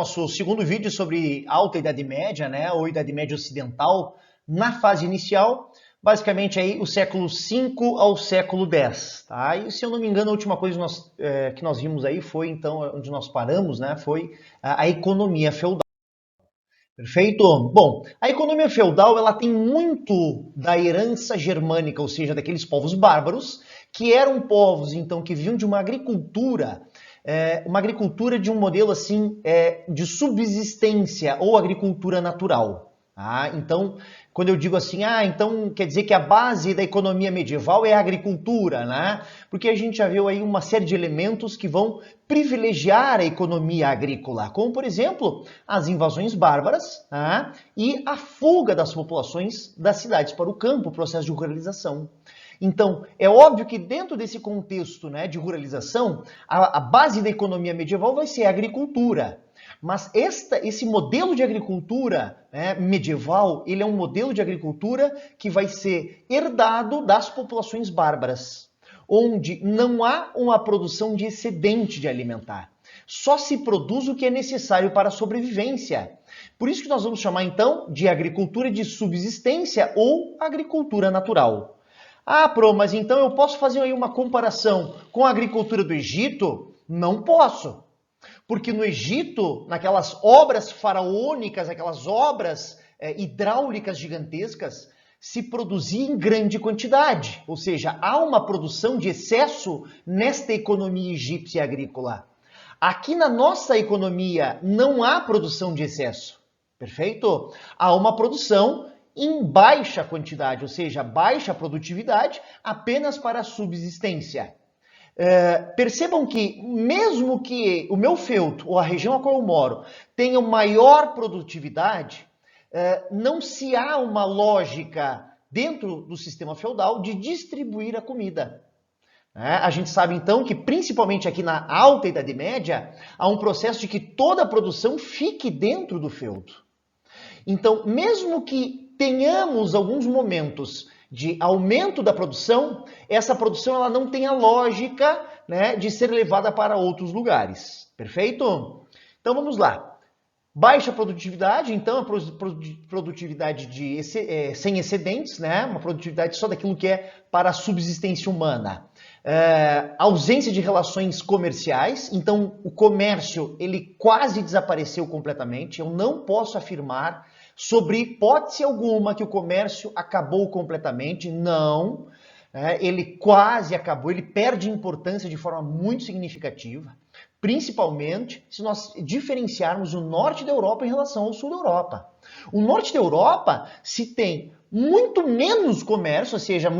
nosso segundo vídeo sobre Alta Idade Média, né, ou Idade Média Ocidental, na fase inicial, basicamente aí o século V ao século X, tá? E se eu não me engano, a última coisa que nós vimos aí foi, então, onde nós paramos, né, foi a economia feudal. Perfeito? Bom, a economia feudal ela tem muito da herança germânica, ou seja, daqueles povos bárbaros, que eram povos, então, que vinham de uma agricultura de um modelo assim de subsistência ou agricultura natural. Tá? Então, quando eu digo assim, então quer dizer que a base da economia medieval é a agricultura, né? Porque a gente já viu aí uma série de elementos que vão privilegiar a economia agrícola, como por exemplo as invasões bárbaras, tá? E a fuga das populações das cidades para o campo, o processo de ruralização. Então, é óbvio que dentro desse contexto, né, de ruralização, a base da economia medieval vai ser a agricultura. Mas esse modelo de agricultura, né, medieval, ele é um modelo de agricultura que vai ser herdado das populações bárbaras, onde não há uma produção de excedente de alimentar. Só se produz o que é necessário para a sobrevivência. Por isso que nós vamos chamar então de agricultura de subsistência ou agricultura natural. Pro, mas então eu posso fazer aí uma comparação com a agricultura do Egito? Não posso. Porque no Egito, naquelas obras faraônicas, aquelas obras hidráulicas gigantescas, se produzia em grande quantidade. Ou seja, há uma produção de excesso nesta economia egípcia agrícola. Aqui na nossa economia não há produção de excesso. Perfeito? Há uma produção em baixa quantidade, ou seja, baixa produtividade, apenas para a subsistência. Percebam que, mesmo que o meu feudo, ou a região a qual eu moro, tenha maior produtividade, não se há uma lógica dentro do sistema feudal de distribuir a comida. A gente sabe então que, principalmente aqui na Alta Idade Média, há um processo de que toda a produção fique dentro do feudo. Então, mesmo que tenhamos alguns momentos de aumento da produção, essa produção ela não tem a lógica, né, de ser levada para outros lugares. Perfeito? Então vamos lá. Baixa produtividade, então a produtividade sem excedentes, né? Uma produtividade só daquilo que é para a subsistência humana. Ausência de relações comerciais, então o comércio ele quase desapareceu completamente. Eu não posso afirmar sobre hipótese alguma que o comércio acabou completamente, não. Ele quase acabou, ele perde importância de forma muito significativa, principalmente se nós diferenciarmos o norte da Europa em relação ao sul da Europa. O norte da Europa se tem muito menos comércio, ou seja,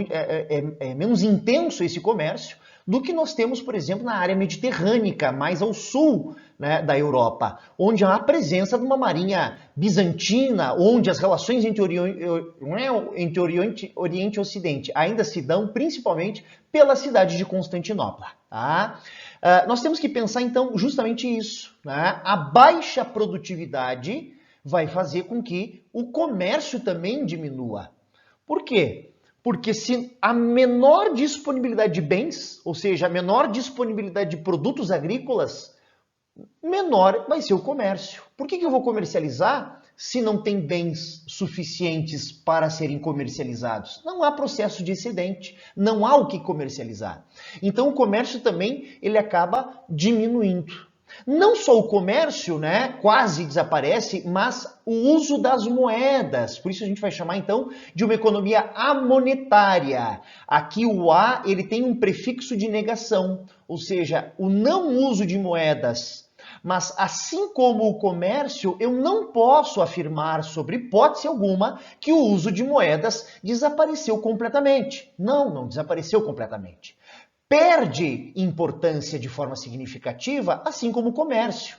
menos intenso esse comércio, do que nós temos, por exemplo, na área mediterrânea, mais ao sul, né, da Europa, onde há a presença de uma marinha bizantina, onde as relações entre Oriente e Ocidente ainda se dão principalmente pela cidade de Constantinopla. Tá? Nós temos que pensar, então, justamente isso. Né? A baixa produtividade vai fazer com que o comércio também diminua. Por quê? Porque se a menor disponibilidade de bens, ou seja, a menor disponibilidade de produtos agrícolas, menor vai ser o comércio. Por que eu vou comercializar se não tem bens suficientes para serem comercializados? Não há processo de excedente, não há o que comercializar. Então o comércio também ele acaba diminuindo. Não só o comércio, né, quase desaparece, mas o uso das moedas. Por isso a gente vai chamar então de uma economia amonetária. Aqui o A ele tem um prefixo de negação, ou seja, o não uso de moedas. Mas assim como o comércio, eu não posso afirmar sobre hipótese alguma que o uso de moedas desapareceu completamente. Não desapareceu completamente. Perde importância de forma significativa, assim como o comércio.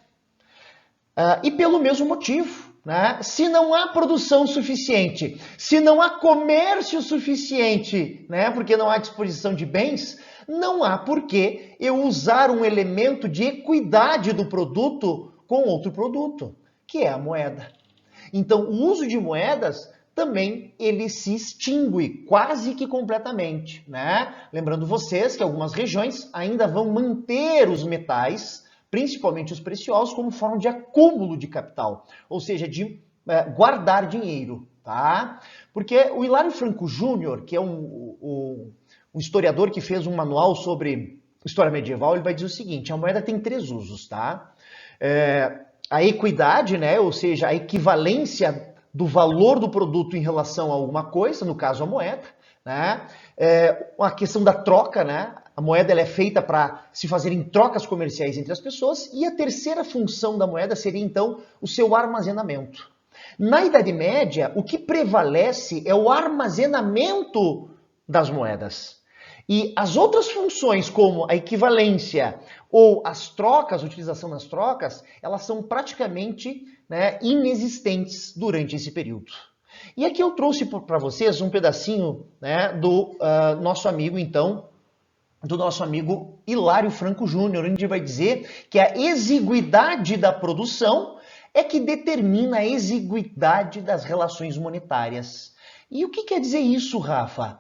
E pelo mesmo motivo, né? Se não há produção suficiente, se não há comércio suficiente, né? Porque não há disposição de bens, não há por que eu usar um elemento de equidade do produto com outro produto, que é a moeda. Então, o uso de moedas também ele se extingue quase que completamente, né? Lembrando vocês que algumas regiões ainda vão manter os metais principalmente os preciosos, como forma de acúmulo de capital, ou seja, de guardar dinheiro, tá? Porque o Hilário Franco Júnior, que é um historiador que fez um manual sobre história medieval, ele vai dizer o seguinte: a moeda tem 3 usos, tá? A equidade, né? Ou seja, a equivalência do valor do produto em relação a alguma coisa, no caso a moeda, né? A questão da troca, né? A moeda ela é feita para se fazerem trocas comerciais entre as pessoas, e a terceira função da moeda seria então o seu armazenamento. Na Idade Média, o que prevalece é o armazenamento das moedas. E as outras funções, como a equivalência ou as trocas, a utilização das trocas, elas são praticamente, né, inexistentes durante esse período. E aqui eu trouxe para vocês um pedacinho, né, do nosso amigo, então, do nosso amigo Hilário Franco Júnior, onde vai dizer que a exiguidade da produção é que determina a exiguidade das relações monetárias. E o que quer dizer isso, Rafa?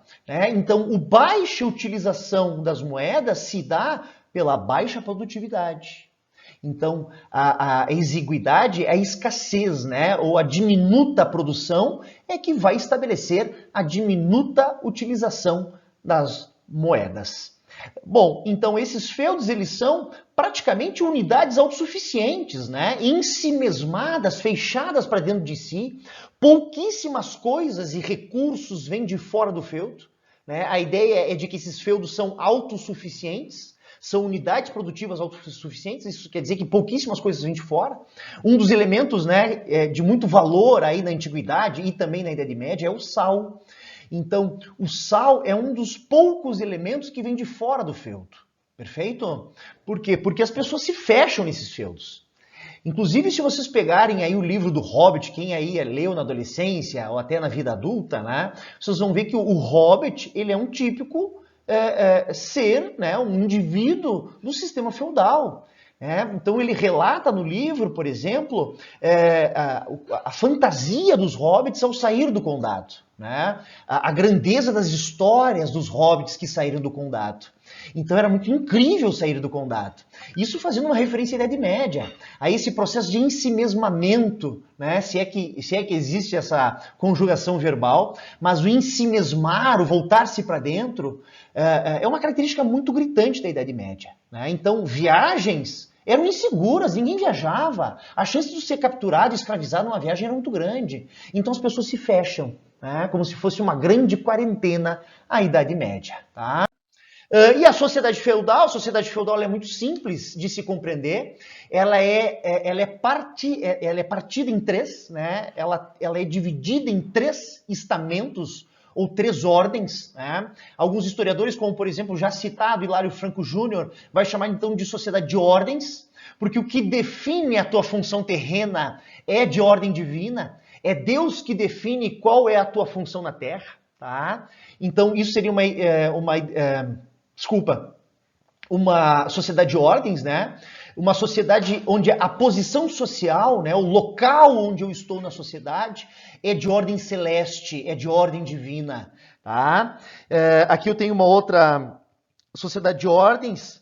Então, a baixa utilização das moedas se dá pela baixa produtividade. Então, a exiguidade, a escassez, né, ou a diminuta produção é que vai estabelecer a diminuta utilização das moedas. Bom, então esses feudos, eles são praticamente unidades autossuficientes, né? Ensimesmadas, fechadas para dentro de si. Pouquíssimas coisas e recursos vêm de fora do feudo, né? A ideia é de que esses feudos são autossuficientes, são unidades produtivas autossuficientes. Isso quer dizer que pouquíssimas coisas vêm de fora. Um dos elementos, né, de muito valor aí na Antiguidade e também na Idade Média é o sal. Então, o sal é um dos poucos elementos que vem de fora do feudo. Perfeito? Por quê? Porque as pessoas se fecham nesses feudos. Inclusive, se vocês pegarem aí o livro do Hobbit, quem aí leu na adolescência ou até na vida adulta, né, vocês vão ver que o Hobbit, ele é um típico ser, né, um indivíduo do sistema feudal. Então ele relata no livro, por exemplo, a fantasia dos hobbits ao sair do condado, né? A grandeza das histórias dos hobbits que saíram do condado. Então era muito incrível sair do condado. Isso fazendo uma referência à Idade Média, a esse processo de ensimesmamento, né? Se é que existe essa conjugação verbal, mas o ensimesmar, o voltar-se para dentro, é uma característica muito gritante da Idade Média, né? Então viagens eram inseguras, ninguém viajava. A chance de ser capturado e escravizado numa viagem era muito grande. Então as pessoas se fecham, né? Como se fosse uma grande quarentena à Idade Média, tá? E a sociedade feudal é muito simples de se compreender. Ela é partida em 3, né? Ela é dividida em 3 estamentos ou 3 ordens, né? Alguns historiadores, como por exemplo já citado Hilário Franco Júnior, vai chamar então de sociedade de ordens, porque o que define a tua função terrena é de ordem divina, é Deus que define qual é a tua função na Terra, tá? Então isso seria uma sociedade de ordens, né? Uma sociedade onde a posição social, né, o local onde eu estou na sociedade, é de ordem celeste, é de ordem divina. Tá? Aqui eu tenho uma outra sociedade de ordens,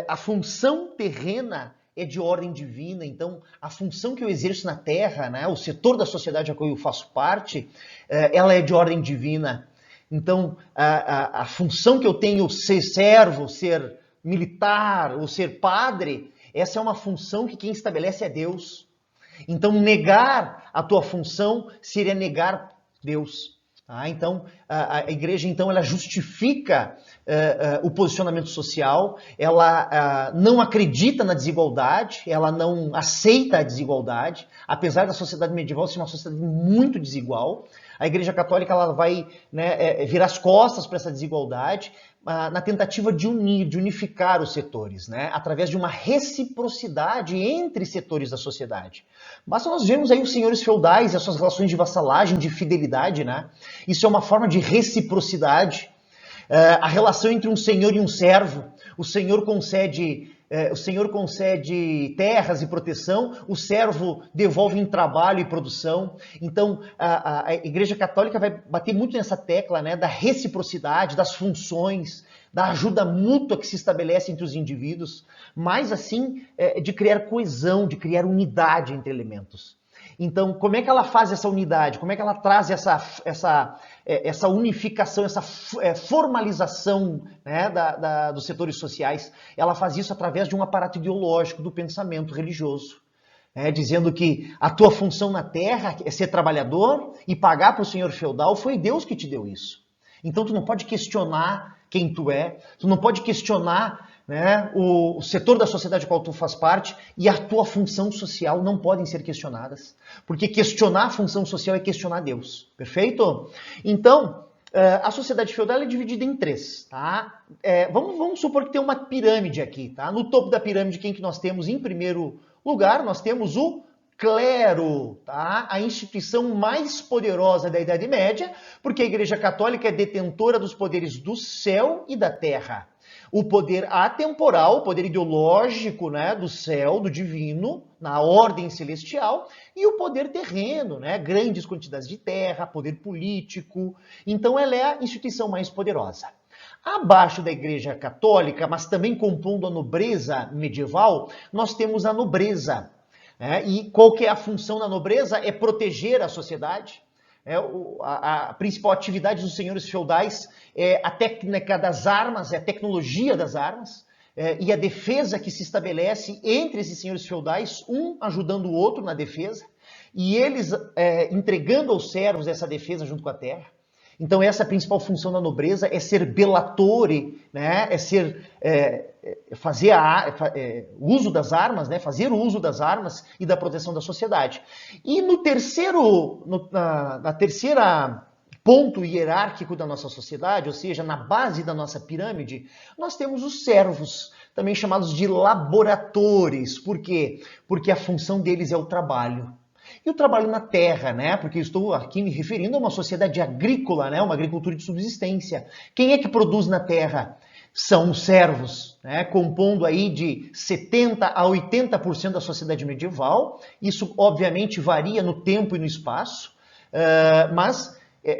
a função terrena é de ordem divina, então a função que eu exerço na Terra, né, o setor da sociedade a qual eu faço parte, ela é de ordem divina. Então a função que eu tenho, ser servo, ser militar ou ser padre, essa é uma função que quem estabelece é Deus. Então, negar a tua função seria negar Deus. Então, a igreja então, ela justifica o posicionamento social, ela não acredita na desigualdade, ela não aceita a desigualdade, apesar da sociedade medieval ser uma sociedade muito desigual. A Igreja Católica ela vai, né, virar as costas para essa desigualdade, na tentativa de unir, de unificar os setores, né, através de uma reciprocidade entre setores da sociedade. Basta nós vermos aí os senhores feudais e as suas relações de vassalagem, de fidelidade, né? Isso é uma forma de reciprocidade. A relação entre um senhor e um servo. O senhor concede o Senhor concede terras e proteção, o servo devolve em trabalho e produção. Então, a Igreja Católica vai bater muito nessa tecla, né, da reciprocidade, das funções, da ajuda mútua que se estabelece entre os indivíduos, mas assim, de criar coesão, de criar unidade entre elementos. Então, como é que ela faz essa unidade? Como é que ela traz essa unificação, essa formalização, né, dos setores sociais? Ela faz isso através de um aparato ideológico do pensamento religioso, né, dizendo que a tua função na terra é ser trabalhador e pagar para o senhor feudal, foi Deus que te deu isso. Então, tu não pode questionar quem tu é, tu não pode questionar, né, o setor da sociedade ao qual tu faz parte, e a tua função social não podem ser questionadas. Porque questionar a função social é questionar Deus. Perfeito? Então, a sociedade feudal é dividida em três. Tá? Vamos supor que tem uma pirâmide aqui. Tá? No topo da pirâmide, quem que nós temos em primeiro lugar? Nós temos o clero, tá? A instituição mais poderosa da Idade Média, porque a Igreja Católica é detentora dos poderes do céu e da terra. O poder atemporal, o poder ideológico, né, do céu, do divino, na ordem celestial, e o poder terreno, né, grandes quantidades de terra, poder político. Então ela é a instituição mais poderosa. Abaixo da Igreja Católica, mas também compondo a nobreza medieval, nós temos a nobreza. E qual que é a função da nobreza? É proteger a sociedade. A principal atividade dos senhores feudais é a técnica das armas, é a tecnologia das armas, e a defesa que se estabelece entre esses senhores feudais, um ajudando o outro na defesa, e eles entregando aos servos essa defesa junto com a terra. Então essa é a principal função da nobreza, é ser belatore, né? Fazer uso das armas, né? Fazer o uso das armas e da proteção da sociedade. E na terceira ponto hierárquico da nossa sociedade, ou seja, na base da nossa pirâmide, nós temos os servos, também chamados de laboratores. Por quê? Porque a função deles é o trabalho. E o trabalho na terra, né? Porque eu estou aqui me referindo a uma sociedade agrícola, né? Uma agricultura de subsistência. Quem é que produz na terra? São os servos, né? Compondo aí de 70% a 80% da sociedade medieval. Isso, obviamente, varia no tempo e no espaço, mas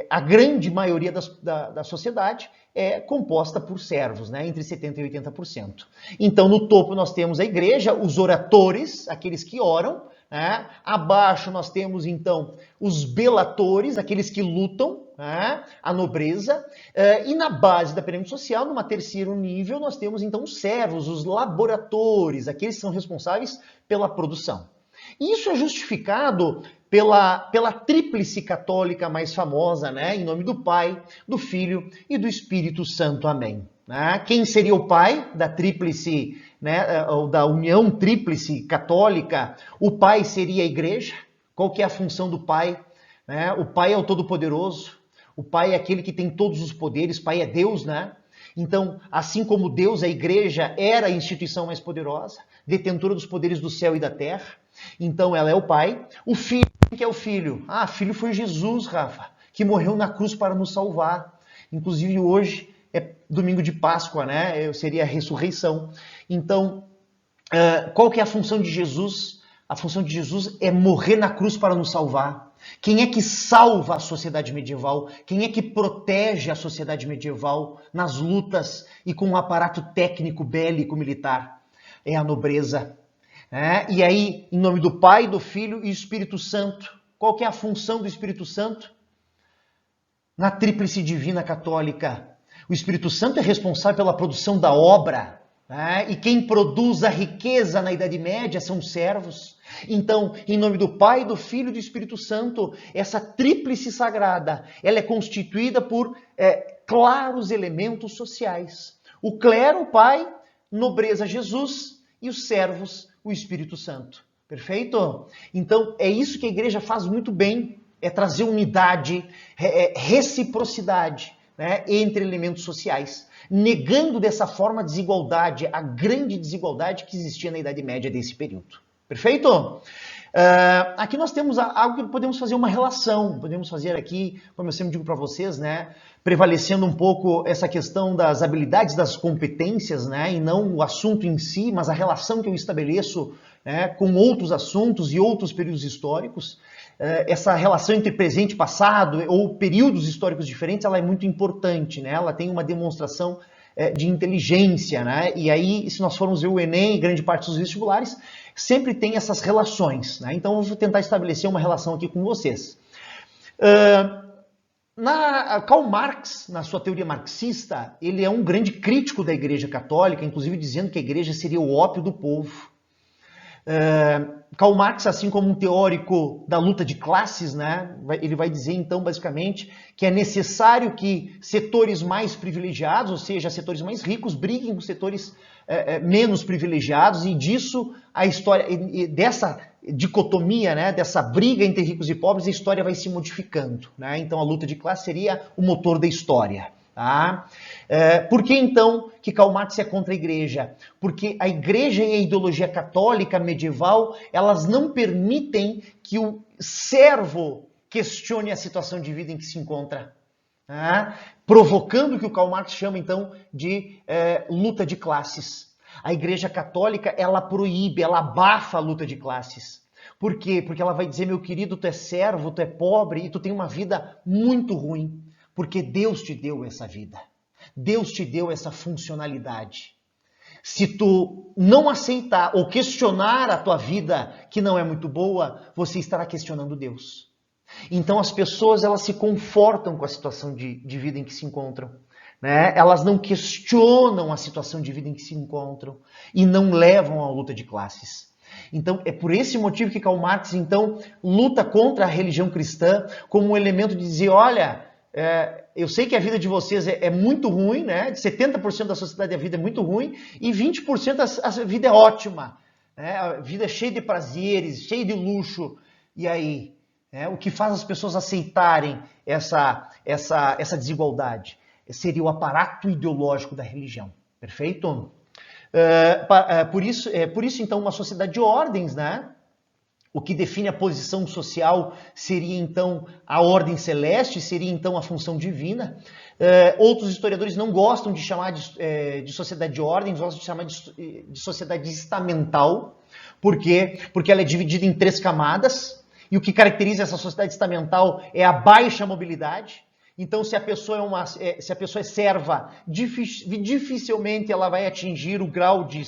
a grande maioria da sociedade é composta por servos, né? Entre 70% e 80%. Então, no topo nós temos a igreja, os oratores, aqueles que oram, né? Abaixo nós temos, então, os belatores, aqueles que lutam, né? A nobreza. E na base da pirâmide social, numa terceiro nível, nós temos, então, os servos, os laboratores, aqueles que são responsáveis pela produção. Isso é justificado pela tríplice católica mais famosa, né? Em nome do Pai, do Filho e do Espírito Santo. Amém. Quem seria o pai da tríplice, né, ou da união tríplice católica? O pai seria a igreja. Qual que é a função do pai? O pai é o Todo-Poderoso. O pai é aquele que tem todos os poderes. O pai é Deus, né? Então, assim como Deus, a igreja era a instituição mais poderosa, detentora dos poderes do céu e da terra. Então, ela é o pai. O filho, quem que é o filho? Filho foi Jesus, Rafa, que morreu na cruz para nos salvar. Inclusive, hoje é domingo de Páscoa, né? Seria a ressurreição. Então, qual que é a função de Jesus? A função de Jesus é morrer na cruz para nos salvar. Quem é que salva a sociedade medieval? Quem é que protege a sociedade medieval nas lutas e com um aparato técnico, bélico, militar? É a nobreza. E aí, em nome do Pai, do Filho e do Espírito Santo, qual que é a função do Espírito Santo? Na tríplice divina católica, o Espírito Santo é responsável pela produção da obra, né? E quem produz a riqueza na Idade Média são os servos. Então, em nome do Pai, do Filho e do Espírito Santo, essa tríplice sagrada, ela é constituída por claros elementos sociais. O clero, o Pai, nobreza, Jesus, e os servos, o Espírito Santo. Perfeito? Então, é isso que a igreja faz muito bem, é trazer unidade, reciprocidade, né, entre elementos sociais, negando dessa forma a desigualdade, a grande desigualdade que existia na Idade Média desse período. Perfeito? Aqui nós temos algo que podemos fazer uma relação, podemos fazer aqui, como eu sempre digo para vocês, né, prevalecendo um pouco essa questão das habilidades, das competências, né, e não o assunto em si, mas a relação que eu estabeleço, né, com outros assuntos e outros períodos históricos. Essa relação entre presente e passado, ou períodos históricos diferentes, ela é muito importante, né, ela tem uma demonstração de inteligência, né? E aí, se nós formos ver o Enem e grande parte dos vestibulares, sempre tem essas relações, né? Então, eu vou tentar estabelecer uma relação aqui com vocês. Karl Marx, na sua teoria marxista, ele é um grande crítico da Igreja Católica, inclusive dizendo que a Igreja seria o ópio do povo. Karl Marx, assim como um teórico da luta de classes, né, ele vai dizer então basicamente que é necessário que setores mais privilegiados, ou seja, setores mais ricos, briguem com setores menos privilegiados, e disso a história, dessa dicotomia, né, dessa briga entre ricos e pobres, a história vai se modificando, né? Então a luta de classe seria o motor da história. Tá? Por que então que Karl Marx é contra a igreja? Porque a igreja e a ideologia católica medieval, elas não permitem que o servo questione a situação de vida em que se encontra. Tá? Provocando o que o Karl Marx chama então de luta de classes. A igreja católica, ela proíbe, ela abafa a luta de classes. Por quê? Porque ela vai dizer, meu querido, tu é servo, tu é pobre e tu tem uma vida muito ruim. Porque Deus te deu essa vida. Deus te deu essa funcionalidade. Se tu não aceitar ou questionar a tua vida, que não é muito boa, você estará questionando Deus. Então as pessoas, elas se confortam com a situação de vida em que se encontram. Né? Elas não questionam a situação de vida em que se encontram e não levam à luta de classes. Então, é por esse motivo que Karl Marx, então, luta contra a religião cristã como um elemento de dizer, olha, eu sei que a vida de vocês é muito ruim, né? 70% da sociedade a vida é muito ruim e 20% a vida é ótima. Né? A vida é cheia de prazeres, cheia de luxo. E aí? O que faz as pessoas aceitarem essa desigualdade? Seria o aparato ideológico da religião. Perfeito? Por isso, então, uma sociedade de ordens, né? O que define a posição social seria, então, a ordem celeste, seria, então, a função divina. Outros historiadores não gostam de chamar de sociedade de ordens, gostam de chamar de sociedade estamental. Por quê? Porque ela é dividida em 3 camadas, e o que caracteriza essa sociedade estamental é a baixa mobilidade. Então, se a pessoa é serva, dificilmente ela vai atingir o grau de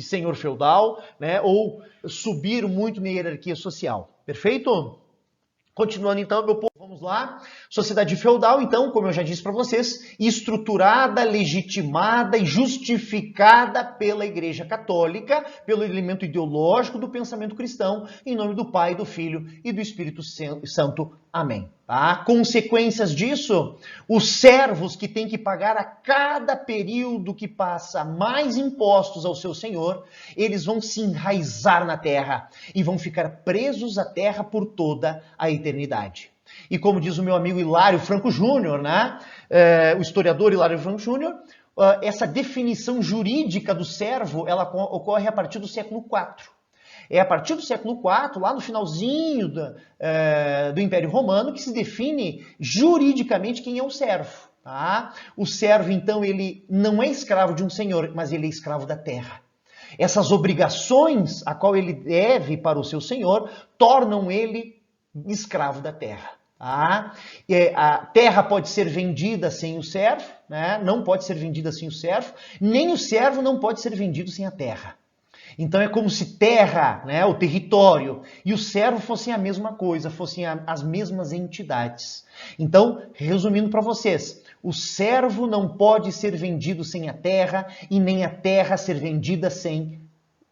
senhor feudal, né, ou subir muito na hierarquia social. Perfeito? Continuando então, meu povo, vamos lá. Sociedade feudal, então, como eu já disse para vocês, estruturada, legitimada e justificada pela Igreja Católica, pelo elemento ideológico do pensamento cristão, em nome do Pai, do Filho e do Espírito Santo. Amém. Tá? Consequências disso, os servos que têm que pagar a cada período que passa mais impostos ao seu senhor, eles vão se enraizar na terra e vão ficar presos à terra por toda a eternidade. E como diz o meu amigo Hilário Franco Júnior, né? O historiador Hilário Franco Júnior, essa definição jurídica do servo, ela ocorre a partir do século IV. É a partir do século IV, lá no finalzinho do Império Romano, que se define juridicamente quem é o servo. Tá? O servo, então, ele não é escravo de um senhor, mas ele é escravo da terra. Essas obrigações a qual ele deve para o seu senhor tornam ele escravo da terra. Tá? A terra pode ser vendida sem o servo, né? Não pode ser vendida sem o servo, nem o servo não pode ser vendido sem a terra. Então é como se terra, né, o território, e o servo fossem a mesma coisa, fossem as mesmas entidades. Então, resumindo para vocês, o servo não pode ser vendido sem a terra e nem a terra ser vendida sem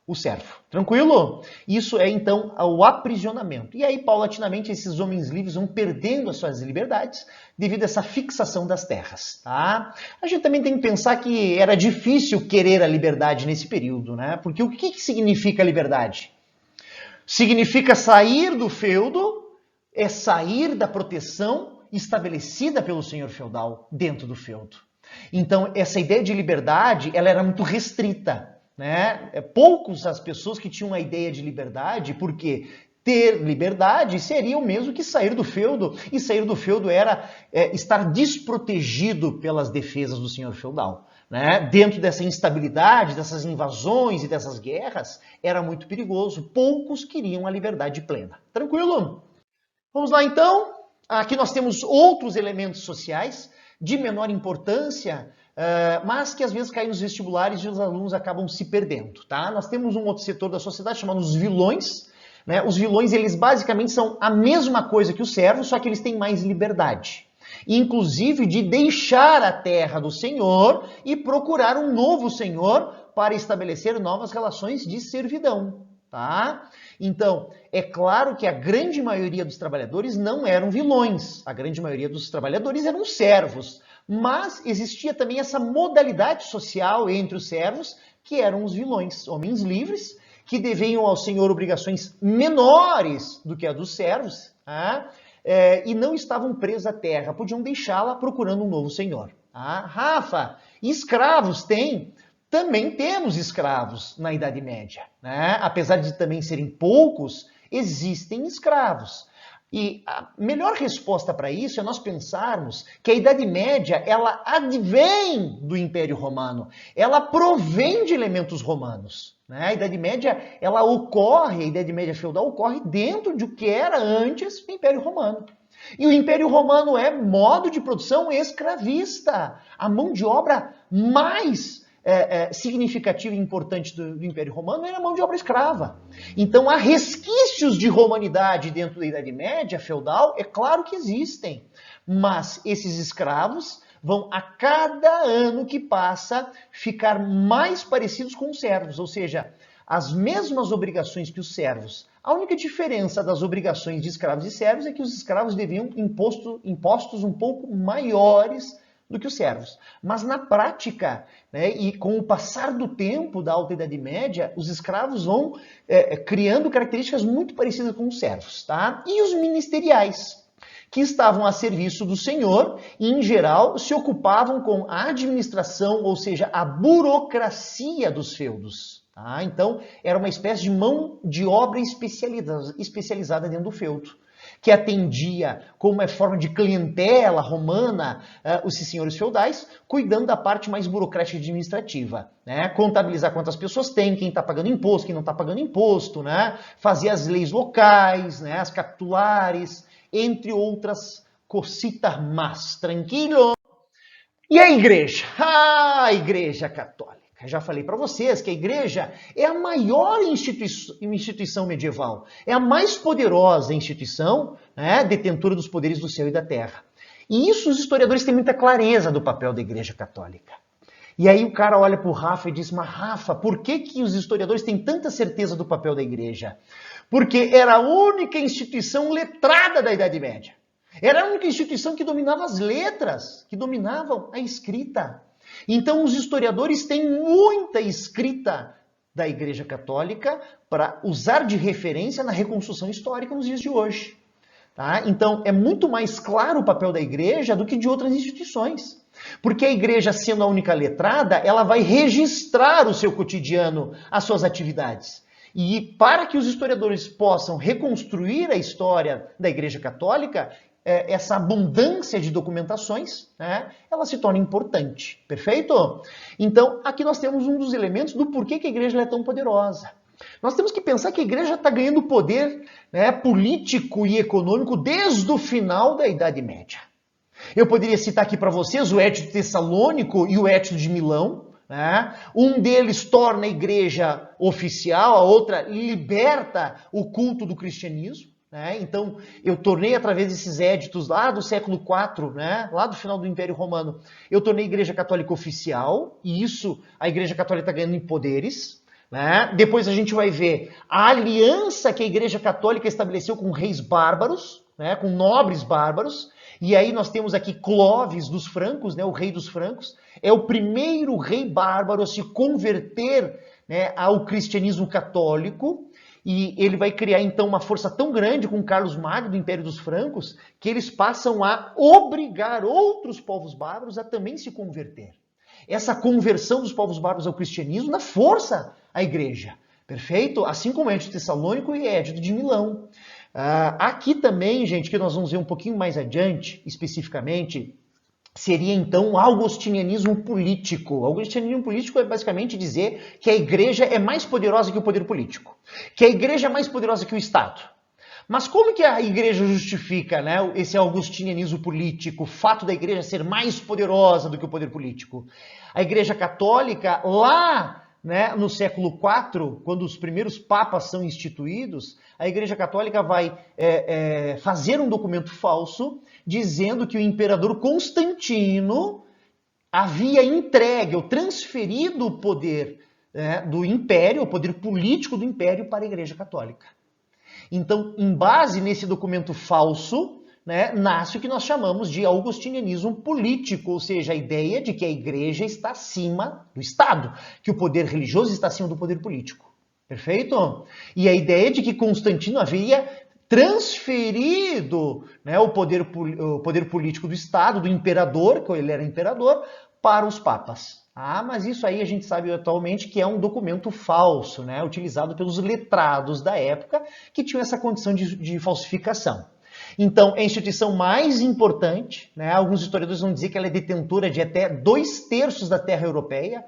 o servo. Tranquilo? Isso é então o aprisionamento. E aí, paulatinamente, esses homens livres vão perdendo as suas liberdades devido a essa fixação das terras. Tá? A gente também tem que pensar que era difícil querer a liberdade nesse período, né? Porque o que significa liberdade? Significa sair do feudo, é sair da proteção estabelecida pelo senhor feudal dentro do feudo. Então, essa ideia de liberdade, ela era muito restrita. Né? Poucos as pessoas que tinham a ideia de liberdade, porque Ter liberdade seria o mesmo que sair do feudo, e sair do feudo era estar desprotegido pelas defesas do senhor feudal. Né? Dentro dessa instabilidade, dessas invasões e dessas guerras, era muito perigoso. Poucos queriam a liberdade plena. Tranquilo? Vamos lá então. Aqui nós temos outros elementos sociais de menor importância, mas que às vezes caem nos vestibulares e os alunos acabam se perdendo. Tá? Nós temos um outro setor da sociedade chamado os vilões. Né? Os vilões, eles basicamente são a mesma coisa que os servos, só que eles têm mais liberdade. Inclusive de deixar a terra do senhor e procurar um novo senhor para estabelecer novas relações de servidão. Tá? Então, é claro que a grande maioria dos trabalhadores não eram vilões. A grande maioria dos trabalhadores eram servos. Mas existia também essa modalidade social entre os servos, que eram os vilões, homens livres, que deviam ao senhor obrigações menores do que a dos servos, tá? E não estavam presos à terra, podiam deixá-la procurando um novo senhor. Tá? Rafa, escravos tem? Também temos escravos na Idade Média. Né? Apesar de também serem poucos, existem escravos. E a melhor resposta para isso é nós pensarmos que a Idade Média, ela advém do Império Romano, ela provém de elementos romanos. Né? A Idade Média, ela ocorre, a Idade Média feudal ocorre dentro de o que era antes o Império Romano. E o Império Romano é modo de produção escravista, a mão de obra mais significativa e importante do Império Romano era a mão de obra escrava. Então há resquícios de romanidade dentro da Idade Média feudal, é claro que existem, mas esses escravos vão a cada ano que passa ficar mais parecidos com os servos, ou seja, as mesmas obrigações que os servos. A única diferença das obrigações de escravos e servos é que os escravos deviam impostos um pouco maiores do que os servos. Mas na prática, né, e com o passar do tempo da Alta Idade Média, os escravos vão criando características muito parecidas com os servos. Tá? E os ministeriais, que estavam a serviço do senhor e, em geral, se ocupavam com a administração, ou seja, a burocracia dos feudos. Tá? Então, era uma espécie de mão de obra especializada dentro do feudo, que atendia como uma forma de clientela romana os senhores feudais, cuidando da parte mais burocrática e administrativa. Né? Contabilizar quantas pessoas tem, quem está pagando imposto, quem não está pagando imposto, né? Fazer as leis locais, né? As capitulares, entre outras cositas más. Tranquilo? E a igreja? A igreja católica. Já falei para vocês que a igreja é a maior instituição medieval, é a mais poderosa instituição, né, detentora dos poderes do céu e da terra. E isso os historiadores têm muita clareza do papel da igreja católica. E aí o cara olha para o Rafa e diz, mas Rafa, por que os historiadores têm tanta certeza do papel da igreja? Porque era a única instituição letrada da Idade Média. Era a única instituição que dominava as letras, que dominavam a escrita. Então, os historiadores têm muita escrita da Igreja Católica para usar de referência na reconstrução histórica nos dias de hoje. Tá? Então, é muito mais claro o papel da Igreja do que de outras instituições. Porque a Igreja, sendo a única letrada, ela vai registrar o seu cotidiano, as suas atividades. E para que os historiadores possam reconstruir a história da Igreja Católica, essa abundância de documentações, né, ela se torna importante, perfeito? Então, aqui nós temos um dos elementos do porquê que a igreja é tão poderosa. Nós temos que pensar que a igreja está ganhando poder, né, político e econômico desde o final da Idade Média. Eu poderia citar aqui para vocês o Edito Tessalônico e o Edito de Milão. Né? Um deles torna a igreja oficial, a outra liberta o culto do cristianismo. Né? Então, eu tornei, através desses éditos lá do século IV, né? Lá do final do Império Romano, eu tornei a Igreja Católica oficial, e isso, a Igreja Católica está ganhando em poderes. Né? Depois a gente vai ver a aliança que a Igreja Católica estabeleceu com reis bárbaros, né? Com nobres bárbaros, e aí nós temos aqui Clovis dos francos, né? O rei dos francos, é o primeiro rei bárbaro a se converter, né, ao cristianismo católico. E ele vai criar, então, uma força tão grande com Carlos Magno do Império dos Francos, que eles passam a obrigar outros povos bárbaros a também se converter. Essa conversão dos povos bárbaros ao cristianismo dá força à igreja. Perfeito? Assim como Édio Tessalônico e Édio de Milão. Aqui também, gente, que nós vamos ver um pouquinho mais adiante, especificamente, seria então o augustinianismo político. O augustinianismo político é basicamente dizer que a igreja é mais poderosa que o poder político, que a igreja é mais poderosa que o Estado. Mas como que a igreja justifica, né, esse augustinianismo político, o fato da igreja ser mais poderosa do que o poder político? A igreja católica, lá, né, no século IV, quando os primeiros papas são instituídos, a igreja católica vai fazer um documento falso dizendo que o imperador Constantino havia entregue ou transferido o poder do império, o poder político do império para a igreja católica. Então, em base nesse documento falso, né, nasce o que nós chamamos de augustinianismo político, ou seja, a ideia de que a igreja está acima do Estado, que o poder religioso está acima do poder político. Perfeito? E a ideia de que Constantino havia transferido, né, o poder político do Estado, do imperador, que ele era imperador, para os papas. Mas isso aí a gente sabe atualmente que é um documento falso, né, utilizado pelos letrados da época, que tinham essa condição de falsificação. Então, é a instituição mais importante, né, alguns historiadores vão dizer que ela é detentora de até 2/3 da terra europeia.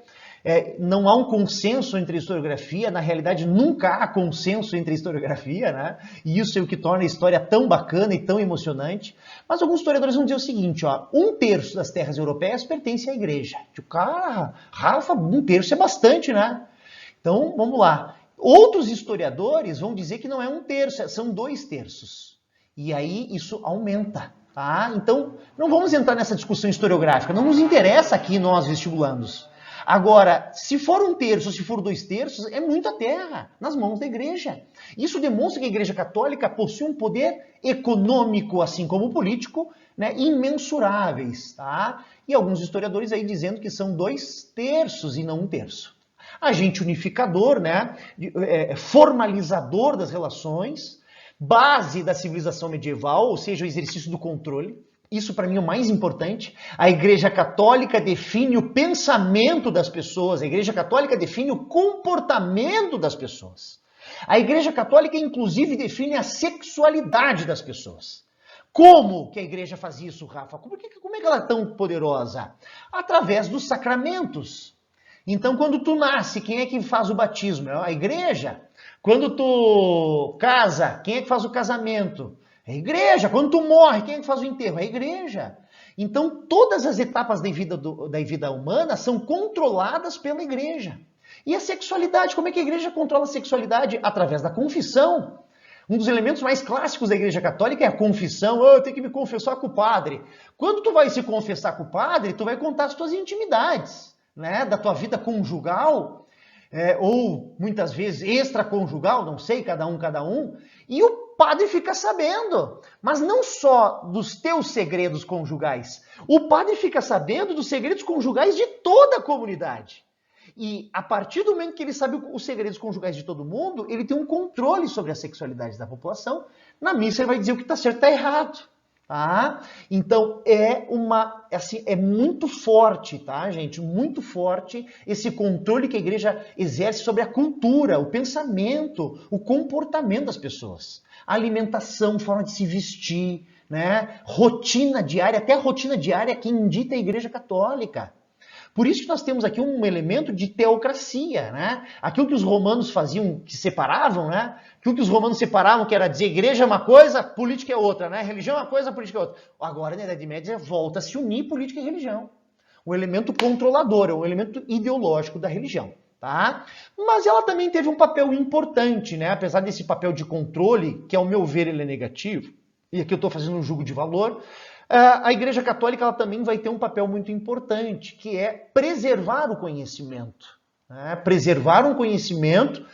Não há um consenso entre a historiografia, na realidade nunca há consenso entre a historiografia, né? E isso é o que torna a história tão bacana e tão emocionante. Mas alguns historiadores vão dizer o seguinte, 1/3 das terras europeias pertence à igreja. Cara, Rafa, 1/3 é bastante, né? Então, vamos lá. Outros historiadores vão dizer que não é 1/3, são 2/3. E aí isso aumenta, tá? Então, não vamos entrar nessa discussão historiográfica, não nos interessa aqui nós vestibulandos. Agora, se for 1/3, se for 2/3, é muita terra nas mãos da igreja. Isso demonstra que a igreja católica possui um poder econômico, assim como político, né, imensuráveis, tá? E alguns historiadores aí dizendo que são 2/3 e não 1/3. Agente unificador, né, formalizador das relações, base da civilização medieval, ou seja, o exercício do controle. Isso para mim é o mais importante. A Igreja Católica define o pensamento das pessoas, a Igreja Católica define o comportamento das pessoas. A Igreja Católica, inclusive, define a sexualidade das pessoas. Como que a Igreja faz isso, Rafa? Como é que ela é tão poderosa? Através dos sacramentos. Então, quando tu nasce, quem é que faz o batismo? É a Igreja. Quando tu casa, quem é que faz o casamento? É a igreja. Quando tu morre, quem é que faz o enterro? É a igreja. Então, todas as etapas da vida humana são controladas pela igreja. E a sexualidade, como é que a igreja controla a sexualidade? Através da confissão. Um dos elementos mais clássicos da igreja católica é a confissão. Eu tenho que me confessar com o padre. Quando tu vai se confessar com o padre, tu vai contar as tuas intimidades, né, da tua vida conjugal, ou muitas vezes extraconjugal, não sei, cada um, e o padre fica sabendo, mas não só dos teus segredos conjugais. O padre fica sabendo dos segredos conjugais de toda a comunidade. E a partir do momento que ele sabe os segredos conjugais de todo mundo, ele tem um controle sobre a sexualidade da população. Na missa ele vai dizer o que está certo e está errado. Tá? Então é muito forte, tá, gente? Muito forte esse controle que a igreja exerce sobre a cultura, o pensamento, o comportamento das pessoas. A alimentação, forma de se vestir, né? Rotina diária, até a rotina diária quem dita é a Igreja Católica. Por isso que nós temos aqui um elemento de teocracia, né? Aquilo que os romanos faziam, que separavam, né? Aquilo que os romanos separavam, que era dizer igreja é uma coisa, política é outra, né? Religião é uma coisa, política é outra. Agora, na Idade Média, volta a se unir política e religião. Um elemento controlador, é um elemento ideológico da religião, tá? Mas ela também teve um papel importante, né? Apesar desse papel de controle, que ao meu ver ele é negativo, e aqui eu estou fazendo um jugo de valor, a Igreja Católica ela também vai ter um papel muito importante, que é preservar o conhecimento. Né? Preservar um conhecimento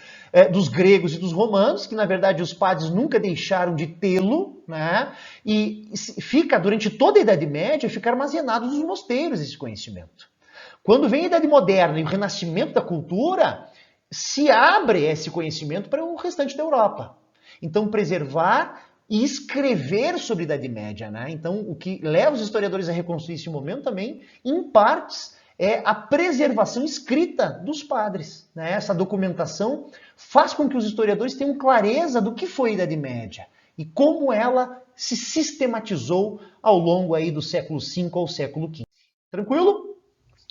dos gregos e dos romanos, que na verdade os padres nunca deixaram de tê-lo, né? E fica, durante toda a Idade Média, fica armazenado nos mosteiros esse conhecimento. Quando vem a Idade Moderna e o renascimento da cultura, se abre esse conhecimento para o restante da Europa. Então, preservar e escrever sobre a Idade Média, né? Então, o que leva os historiadores a reconstruir esse momento também, em partes, é a preservação escrita dos padres. Né? Essa documentação faz com que os historiadores tenham clareza do que foi a Idade Média e como ela se sistematizou ao longo aí do século V ao século XV. Tranquilo?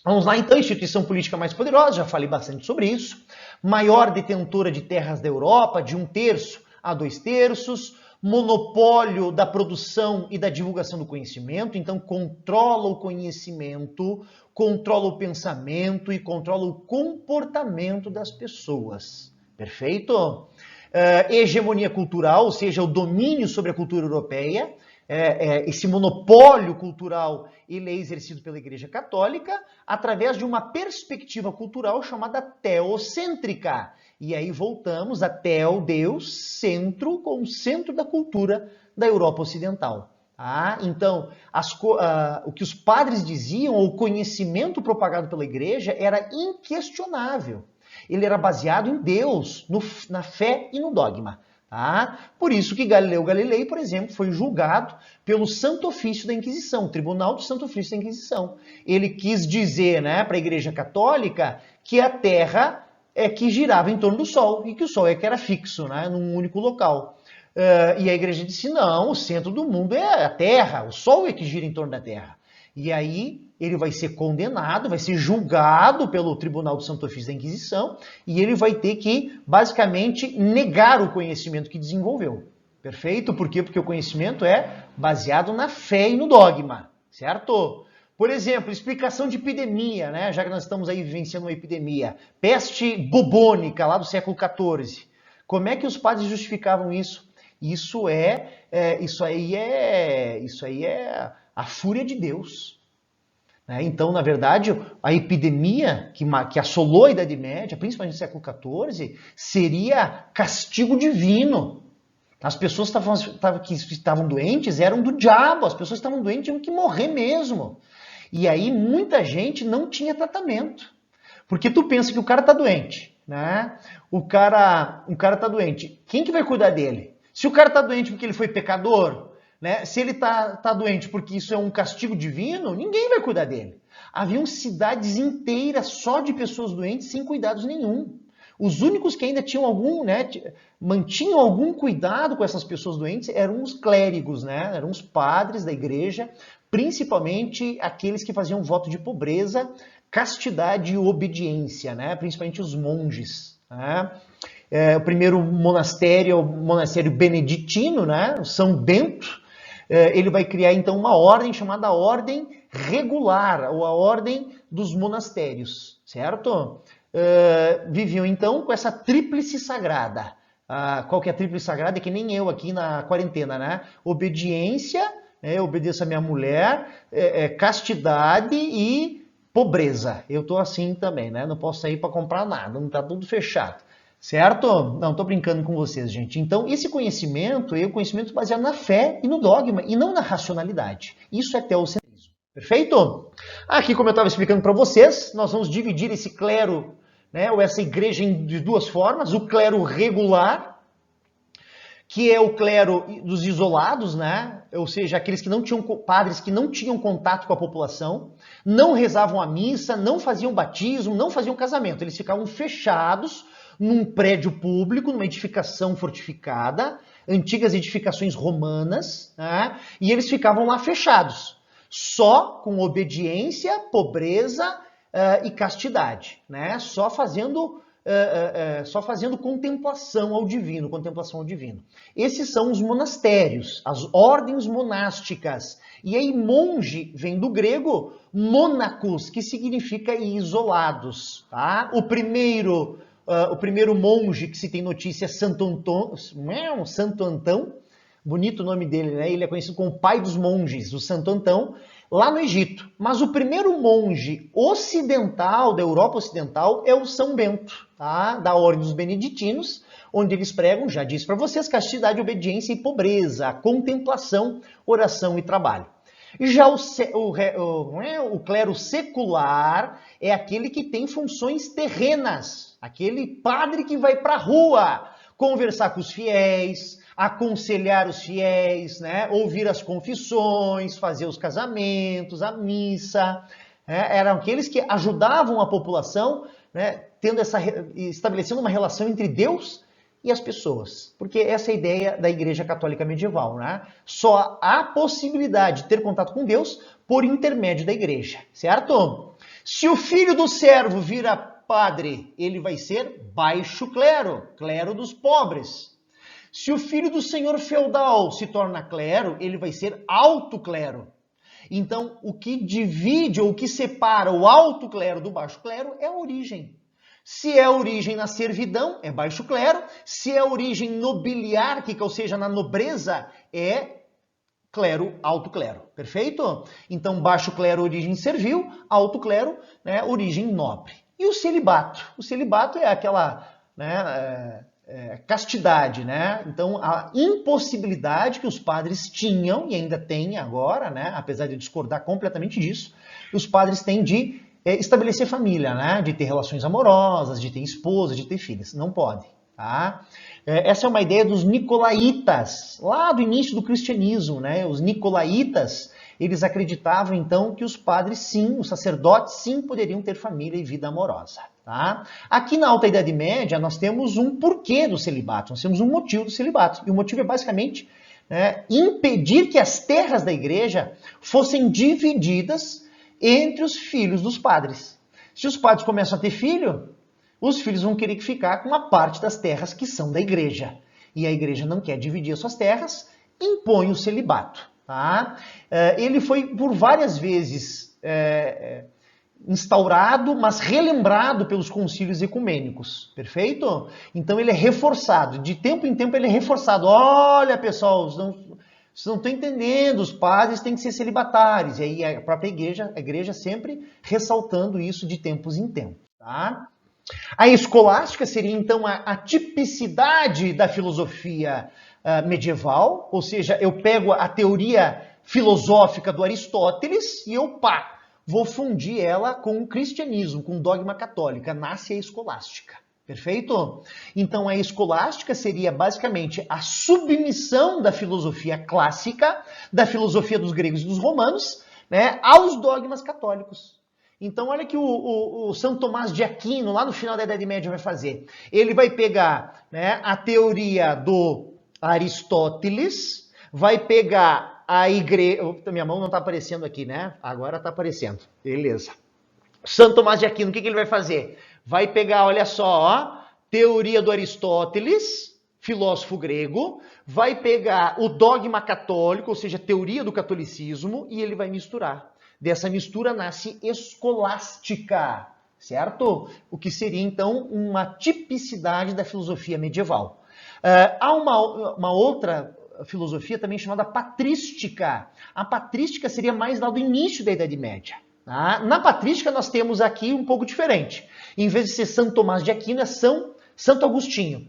Vamos lá então, instituição política mais poderosa, já falei bastante sobre isso. Maior detentora de terras da Europa, de 1/3 a 2/3, monopólio da produção e da divulgação do conhecimento, então controla o conhecimento, controla o pensamento e controla o comportamento das pessoas. Perfeito? Hegemonia cultural, ou seja, o domínio sobre a cultura europeia, esse monopólio cultural ele é exercido pela Igreja Católica através de uma perspectiva cultural chamada teocêntrica. E aí voltamos a teo, Deus, centro, como centro da cultura da Europa Ocidental. Então, o que os padres diziam, o conhecimento propagado pela Igreja era inquestionável. Ele era baseado em Deus, na fé e no dogma. Por isso que Galileu Galilei, por exemplo, foi julgado pelo Santo Ofício da Inquisição, o Tribunal do Santo Ofício da Inquisição. Ele quis dizer, para a Igreja Católica que a Terra é que girava em torno do Sol e que o Sol é que era fixo, num único local. E a Igreja disse, não, o centro do mundo é a Terra, o Sol é que gira em torno da Terra. E aí ele vai ser condenado, vai ser julgado pelo Tribunal do Santo Ofício da Inquisição e ele vai ter que, basicamente, negar o conhecimento que desenvolveu. Perfeito? Por quê? Porque o conhecimento é baseado na fé e no dogma, certo? Por exemplo, explicação de epidemia, já que nós estamos aí vivenciando uma epidemia. Peste bubônica, lá do século XIV. Como é que os padres justificavam isso? Isso aí é a fúria de Deus. Então, na verdade, a epidemia que assolou a Idade Média, principalmente no século XIV, seria castigo divino. As pessoas que estavam doentes eram do diabo, as pessoas que estavam doentes tinham que morrer mesmo. E aí muita gente não tinha tratamento. Porque tu pensa que o cara está doente, O cara está doente. Quem que vai cuidar dele? Se o cara está doente porque ele foi pecador, se ele está doente porque isso é um castigo divino, ninguém vai cuidar dele. Haviam cidades inteiras só de pessoas doentes sem cuidados nenhum. Os únicos que ainda tinham mantinham algum cuidado com essas pessoas doentes eram os clérigos, eram os padres da igreja, principalmente aqueles que faziam voto de pobreza, castidade e obediência, principalmente os monges. O primeiro monastério é o monastério beneditino, o São Bento. Ele vai criar então uma ordem chamada Ordem Regular, ou a Ordem dos Monastérios, certo? Viviam então com essa tríplice sagrada. Qual que é a tríplice sagrada? É que nem eu aqui na quarentena, Obediência, obedeço a minha mulher, castidade e pobreza. Eu tô assim também, Não posso sair para comprar nada, não tá tudo fechado. Certo? Não, tô brincando com vocês, gente. Então, esse conhecimento é o conhecimento baseado na fé e no dogma, e não na racionalidade. Isso é teocentrismo. Perfeito? Aqui, como eu estava explicando para vocês, nós vamos dividir esse clero, ou essa igreja de duas formas. O clero regular, que é o clero dos isolados, ou seja, aqueles que não tinham padres que não tinham contato com a população, não rezavam a missa, não faziam batismo, não faziam casamento. Eles ficavam fechados num prédio público, numa edificação fortificada, antigas edificações romanas, e eles ficavam lá fechados, só com obediência, pobreza e castidade, só fazendo contemplação ao divino, Esses são os monastérios, as ordens monásticas. E aí monge vem do grego monacos, que significa isolados. O primeiro monge que se tem notícia é Santo Antão, bonito o nome dele, Ele é conhecido como o pai dos monges, o Santo Antão, lá no Egito. Mas o primeiro monge ocidental, da Europa Ocidental, é o São Bento, da Ordem dos Beneditinos, onde eles pregam, já disse para vocês, castidade, obediência e pobreza, contemplação, oração e trabalho. Já o clero secular é aquele que tem funções terrenas, aquele padre que vai para a rua conversar com os fiéis, aconselhar os fiéis, ouvir as confissões, fazer os casamentos, a missa, Eram aqueles que ajudavam a população, né, estabelecendo uma relação entre Deus e as pessoas. Porque essa é a ideia da Igreja Católica Medieval. Né? Só há possibilidade de ter contato com Deus por intermédio da Igreja, certo? Se o filho do servo vira padre, ele vai ser baixo clero, clero dos pobres. Se o filho do senhor feudal se torna clero, ele vai ser alto clero. Então, o que divide ou o que separa o alto clero do baixo clero é a origem. Se é a origem na servidão, é baixo clero. Se é a origem nobiliárquica, ou seja, na nobreza, é clero, alto clero. Perfeito? Então, baixo clero, origem servil, alto clero, né, origem nobre. E o celibato? O celibato é aquela castidade, né? Então, a impossibilidade que os padres tinham, e ainda têm agora, né, apesar de discordar completamente disso, os padres têm de estabelecer família, né? De ter relações amorosas, de ter esposa, de ter filhas. Não podem. Tá? Essa é uma ideia dos nicolaítas, lá do início do cristianismo. Né? Os nicolaítas, eles acreditavam então que os padres sim, os sacerdotes sim, poderiam ter família e vida amorosa. Tá? Aqui na Alta Idade Média nós temos um porquê do celibato, nós temos um motivo do celibato. E o motivo é basicamente impedir que as terras da igreja fossem divididas entre os filhos dos padres. Se os padres começam a ter filho, os filhos vão querer ficar com uma parte das terras que são da igreja. E a igreja não quer dividir as suas terras, impõe o celibato. Tá? Ele foi por várias vezes instaurado, mas relembrado pelos concílios ecumênicos. Perfeito? Então ele é reforçado. De tempo em tempo ele é reforçado. Olha, pessoal, vocês não estão entendendo, os padres têm que ser celibatários. E aí a própria igreja sempre ressaltando isso de tempos em tempos. Tá? A escolástica seria, então, a tipicidade da filosofia medieval, ou seja, eu pego a teoria filosófica do Aristóteles e eu vou fundir ela com o cristianismo, com o dogma católico. Nasce a escolástica. Perfeito? Então, a escolástica seria basicamente a submissão da filosofia clássica, da filosofia dos gregos e dos romanos, né, aos dogmas católicos. Então, olha que o São Tomás de Aquino, lá no final da Idade Média, vai fazer. Ele vai pegar, né, a teoria do Aristóteles, vai pegar a igreja... Minha mão não está aparecendo aqui, né? Agora está aparecendo. Beleza. São Tomás de Aquino, o que ele vai fazer? Vai pegar, olha só, teoria do Aristóteles, filósofo grego, vai pegar o dogma católico, ou seja, teoria do catolicismo, e ele vai misturar. Dessa mistura nasce escolástica, certo? O que seria, então, uma tipicidade da filosofia medieval. Há uma outra filosofia também chamada patrística. A patrística seria mais lá do início da Idade Média. Tá? Na patrística nós temos aqui um pouco diferente. Em vez de ser São Tomás de Aquino, é Santo Agostinho.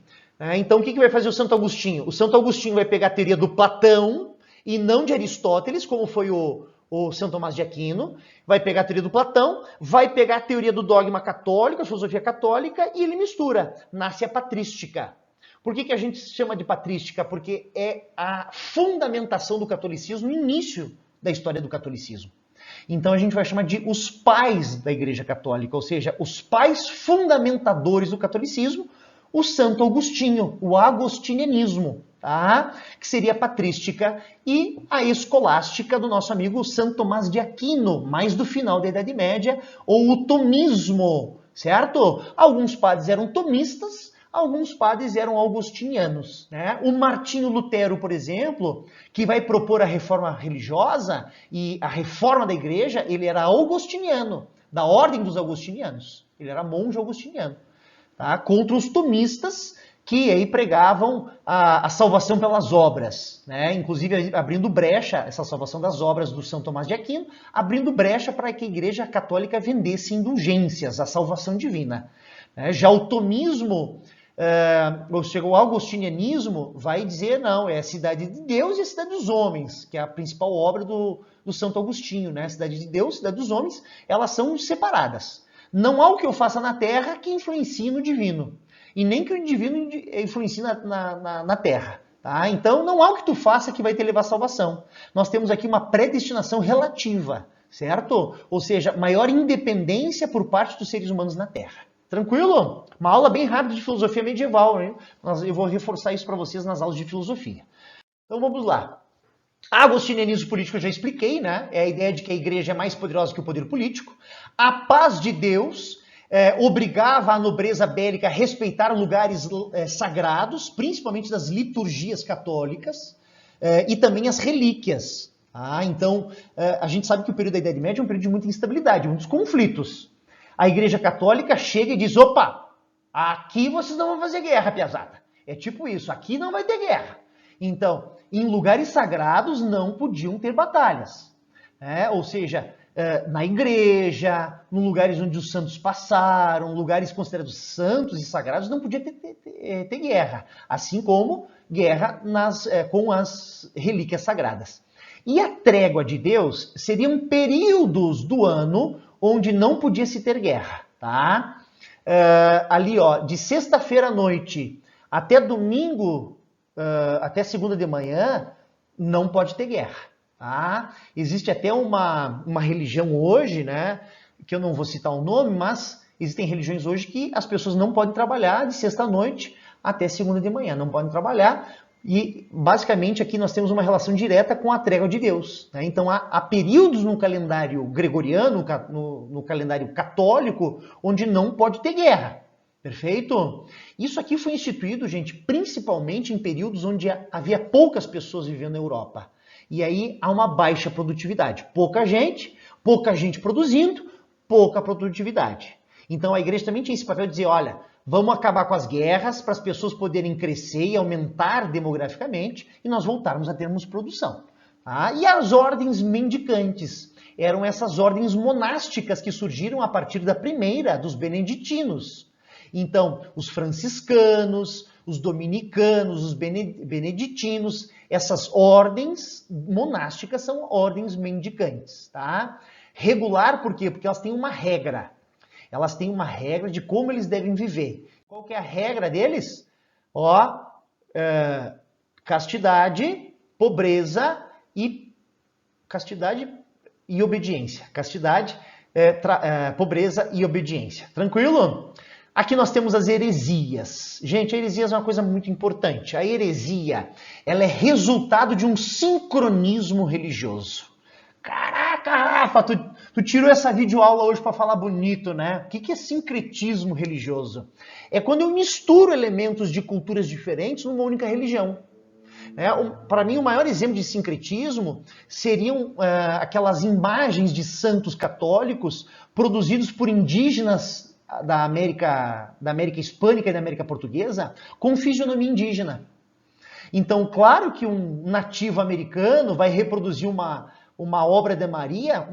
Então, o que vai fazer o Santo Agostinho? O Santo Agostinho vai pegar a teoria do Platão e não de Aristóteles, como foi o São Tomás de Aquino, vai pegar a teoria do Platão, vai pegar a teoria do dogma católico, a filosofia católica, e ele mistura. Nasce a patrística. Por que a gente chama de patrística? Porque é a fundamentação do catolicismo no início da história do catolicismo. Então a gente vai chamar de os pais da Igreja Católica, ou seja, os pais fundamentadores do catolicismo, o Santo Agostinho, o agostinianismo, tá? Que seria a patrística, e a escolástica do nosso amigo Santo Tomás de Aquino, mais do final da Idade Média, ou o tomismo, certo? Alguns padres eram tomistas, alguns padres eram augustinianos. Né? O Martinho Lutero, por exemplo, que vai propor a reforma religiosa e a reforma da igreja, ele era augustiniano, da ordem dos augustinianos. Ele era monge augustiniano. Tá? Contra os tomistas, que aí pregavam a salvação pelas obras. Né? Inclusive abrindo brecha, essa salvação das obras do São Tomás de Aquino, abrindo brecha para que a igreja católica vendesse indulgências, a salvação divina. Já o tomismo, o augustinianismo vai dizer, não, é a cidade de Deus e a cidade dos homens, que é a principal obra do Santo Agostinho, né? A cidade de Deus, a cidade dos homens, elas são separadas. Não há o que eu faça na terra que influencie no divino, e nem que o divino influencie na terra. Tá? Então, não há o que tu faça que vai te levar à salvação. Nós temos aqui uma predestinação relativa. certo? Ou seja, maior independência por parte dos seres humanos na Terra. Tranquilo? Uma aula bem rápida de filosofia medieval, hein? Eu vou reforçar isso para vocês nas aulas de filosofia. Então vamos lá. Agostinianismo político eu já expliquei, né? É a ideia de que a igreja é mais poderosa que o poder político. A paz de Deus obrigava a nobreza bélica a respeitar lugares sagrados, principalmente das liturgias católicas, e também as relíquias. Então, a gente sabe que o período da Idade Média é um período de muita instabilidade, muitos conflitos. A Igreja Católica chega e diz, opa, aqui vocês não vão fazer guerra, piazada. É tipo isso, aqui não vai ter guerra. Então, em lugares sagrados não podiam ter batalhas. Ou seja, na igreja, em lugares onde os santos passaram, lugares considerados santos e sagrados, não podia ter guerra. Assim como guerra com as relíquias sagradas. E a trégua de Deus seriam períodos do ano onde não podia se ter guerra, tá? Ali, ó, de sexta-feira à noite até domingo, até segunda de manhã, não pode ter guerra, tá? Existe até uma religião hoje, né, que eu não vou citar o nome, mas existem religiões hoje que as pessoas não podem trabalhar de sexta à noite até segunda de manhã, não podem trabalhar. E, basicamente, aqui nós temos uma relação direta com a trégua de Deus. Né? Então, há períodos no calendário gregoriano, no calendário católico, onde não pode ter guerra. Perfeito? Isso aqui foi instituído, gente, principalmente em períodos onde havia poucas pessoas vivendo na Europa. E aí há uma baixa produtividade. Pouca gente produzindo, pouca produtividade. Então, a igreja também tinha esse papel de dizer, olha, vamos acabar com as guerras para as pessoas poderem crescer e aumentar demograficamente e nós voltarmos a termos produção. Tá? E as ordens mendicantes eram essas ordens monásticas que surgiram a partir da primeira, dos beneditinos. Então, os franciscanos, os dominicanos, os beneditinos, essas ordens monásticas são ordens mendicantes. Tá? Regular por quê? Porque elas têm uma regra. Elas têm uma regra de como eles devem viver. Qual que é a regra deles? Castidade, pobreza e obediência. Castidade, pobreza e obediência. Tranquilo? Aqui nós temos as heresias. Gente, a heresia é uma coisa muito importante. A heresia, ela é resultado de um sincronismo religioso. Caraca, Rafa, tu tirou essa videoaula hoje para falar bonito, né? O que é sincretismo religioso? É quando eu misturo elementos de culturas diferentes numa única religião. Para mim, o maior exemplo de sincretismo seriam aquelas imagens de santos católicos produzidos por indígenas da América Hispânica e da América Portuguesa com fisionomia indígena. Então, claro que um nativo americano vai reproduzir uma obra de Maria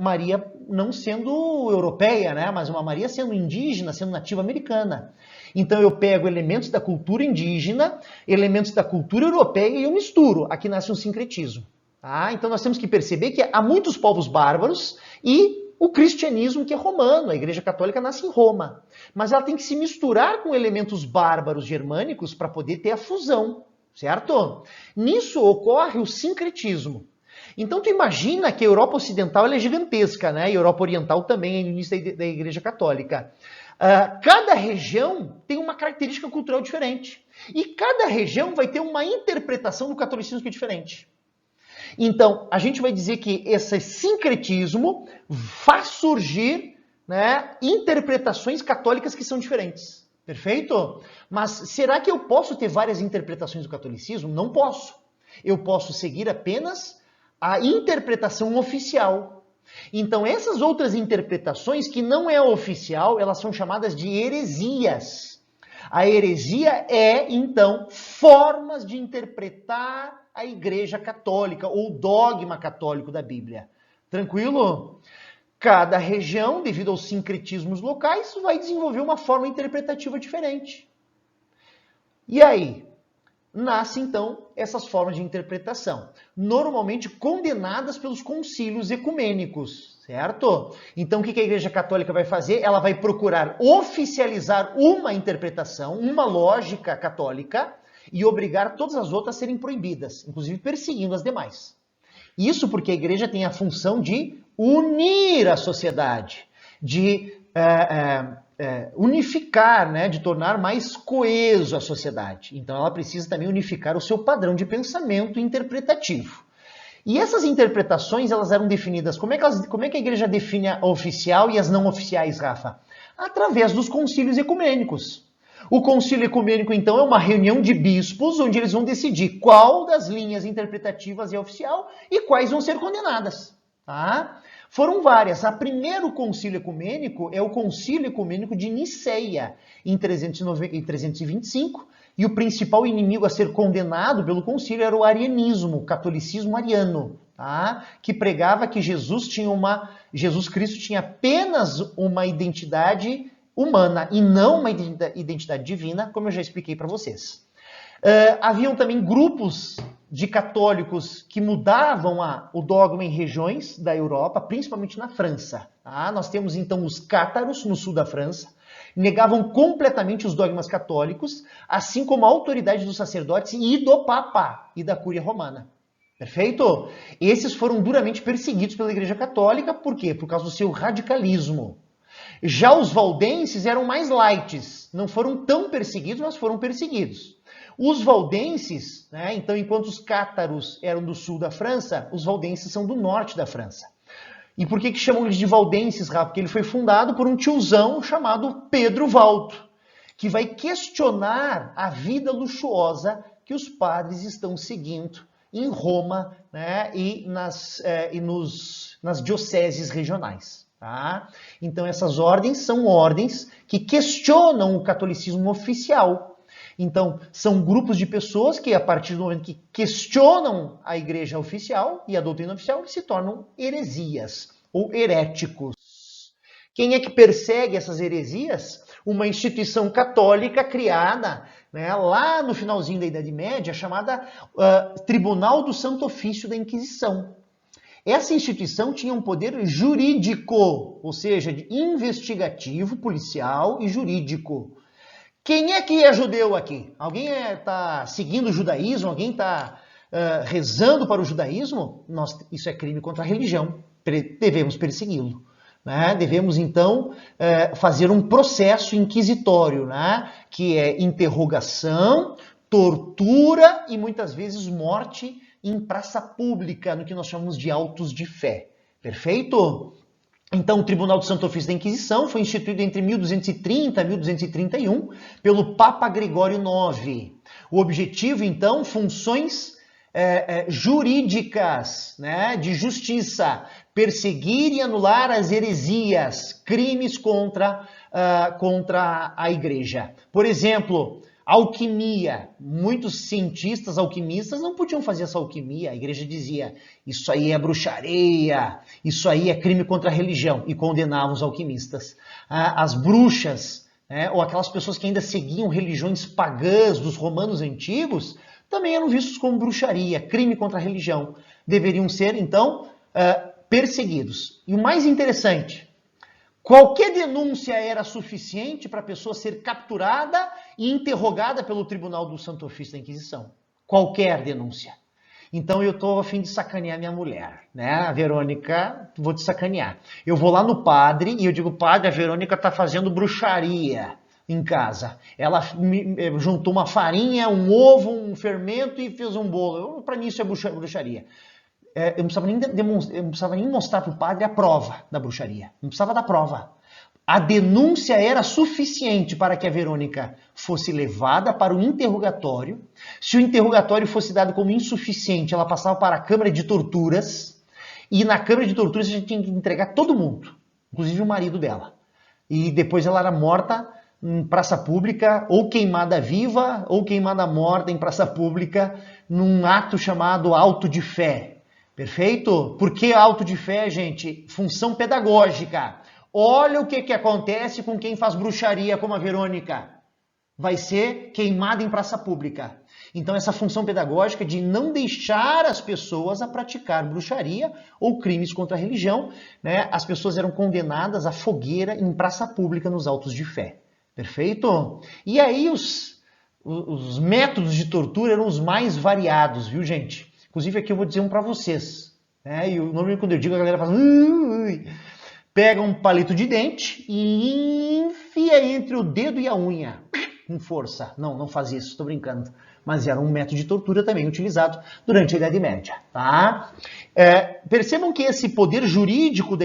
não sendo europeia, né? Mas uma Maria sendo indígena, sendo nativa americana. Então eu pego elementos da cultura indígena, elementos da cultura europeia e eu misturo. Aqui nasce um sincretismo. Tá? Então nós temos que perceber que há muitos povos bárbaros e o cristianismo que é romano, a Igreja Católica nasce em Roma. Mas ela tem que se misturar com elementos bárbaros germânicos para poder ter a fusão, certo? Nisso ocorre o sincretismo. Então tu imagina que a Europa Ocidental ela é gigantesca, né? E a Europa Oriental também é no início da Igreja Católica. Cada região tem uma característica cultural diferente. E cada região vai ter uma interpretação do catolicismo que é diferente. Então, a gente vai dizer que esse sincretismo faz surgir, né, interpretações católicas que são diferentes. Perfeito? Mas será que eu posso ter várias interpretações do catolicismo? Não posso. Eu posso seguir apenas a interpretação oficial. Então, essas outras interpretações que não é oficial, elas são chamadas de heresias. A heresia é, então, formas de interpretar a Igreja Católica ou o dogma católico da Bíblia. Tranquilo? Cada região, devido aos sincretismos locais, vai desenvolver uma forma interpretativa diferente. E aí? Nascem, então, essas formas de interpretação, normalmente condenadas pelos concílios ecumênicos, certo? Então, o que a Igreja Católica vai fazer? Ela vai procurar oficializar uma interpretação, uma lógica católica, e obrigar todas as outras a serem proibidas, inclusive perseguindo as demais. Isso porque a igreja tem a função de unir a sociedade, de unificar, né, de tornar mais coeso a sociedade. Então ela precisa também unificar o seu padrão de pensamento interpretativo. E essas interpretações, elas eram definidas, como é que a igreja define a oficial e as não oficiais, Rafa? Através dos concílios ecumênicos. O concílio ecumênico, então, é uma reunião de bispos, onde eles vão decidir qual das linhas interpretativas é oficial e quais vão ser condenadas. Tá? Foram várias. O primeiro concílio ecumênico é o concílio ecumênico de Niceia, em 325, e o principal inimigo a ser condenado pelo concílio era o arianismo, o catolicismo ariano, tá? Que pregava que Jesus Cristo tinha apenas uma identidade humana e não uma identidade divina, como eu já expliquei para vocês. Haviam também grupos de católicos que mudavam o dogma em regiões da Europa, principalmente na França. Tá? Nós temos então os cátaros no sul da França, negavam completamente os dogmas católicos, assim como a autoridade dos sacerdotes e do Papa e da Cúria Romana. Perfeito? Esses foram duramente perseguidos pela Igreja Católica, por quê? Por causa do seu radicalismo. Já os valdenses eram mais lights, não foram tão perseguidos, mas foram perseguidos. Os valdenses, né, então enquanto os cátaros eram do sul da França, os valdenses são do norte da França. E por que chamam eles de valdenses, Rafa? Porque ele foi fundado por um tiozão chamado Pedro Valdo, que vai questionar a vida luxuosa que os padres estão seguindo em Roma, né, e nas dioceses regionais. Tá? Então essas ordens são ordens que questionam o catolicismo oficial. Então são grupos de pessoas que a partir do momento que questionam a igreja oficial e a doutrina oficial se tornam heresias ou heréticos. Quem é que persegue essas heresias? Uma instituição católica criada, né, lá no finalzinho da Idade Média, chamada Tribunal do Santo Ofício da Inquisição. Essa instituição tinha um poder jurídico, ou seja, de investigativo, policial e jurídico. Quem é que é judeu aqui? Alguém está seguindo o judaísmo? Alguém está rezando para o judaísmo? Isso é crime contra a religião. Devemos persegui-lo. Né? Devemos, então, fazer um processo inquisitório, né? Que é interrogação, tortura e, muitas vezes, morte em praça pública, no que nós chamamos de autos de fé. Perfeito? Então, o Tribunal do Santo Ofício da Inquisição foi instituído entre 1230 e 1231 pelo Papa Gregório IX. O objetivo, então, funções jurídicas, né, de justiça, perseguir e anular as heresias, crimes contra a Igreja. Por exemplo, alquimia. Muitos cientistas alquimistas não podiam fazer essa alquimia. A igreja dizia, isso aí é bruxaria, isso aí é crime contra a religião, e condenava os alquimistas. As bruxas, né, ou aquelas pessoas que ainda seguiam religiões pagãs dos romanos antigos, também eram vistos como bruxaria, crime contra a religião. Deveriam ser, então, perseguidos. E o mais interessante, qualquer denúncia era suficiente para a pessoa ser capturada e interrogada pelo Tribunal do Santo Ofício da Inquisição. Qualquer denúncia. Então eu estou a fim de sacanear minha mulher, né? A Verônica, vou te sacanear. Eu vou lá no padre e eu digo, padre, a Verônica está fazendo bruxaria em casa. Ela juntou uma farinha, um ovo, um fermento e fez um bolo. Para mim isso é bruxaria. Eu não precisava nem mostrar para o padre a prova da bruxaria. Não precisava da prova. A denúncia era suficiente para que a Verônica fosse levada para o interrogatório. Se o interrogatório fosse dado como insuficiente, ela passava para a Câmara de Torturas. E na Câmara de Torturas a gente tinha que entregar todo mundo, inclusive o marido dela. E depois ela era morta em praça pública, ou queimada viva, ou queimada morta em praça pública, num ato chamado auto de fé. Perfeito? Por que auto de fé, gente? Função pedagógica. Olha o que acontece com quem faz bruxaria como a Verônica. Vai ser queimada em praça pública. Então essa função pedagógica de não deixar as pessoas a praticar bruxaria ou crimes contra a religião, né? As pessoas eram condenadas à fogueira em praça pública nos autos de fé. Perfeito? E aí os métodos de tortura eram os mais variados, viu, gente? Inclusive aqui eu vou dizer um para vocês. E normalmente quando eu digo, a galera fala... Ui. Pega um palito de dente e enfia entre o dedo e a unha, com força. Não faz isso, estou brincando. Mas era um método de tortura também utilizado durante a Idade Média. Tá? Percebam que esse poder jurídico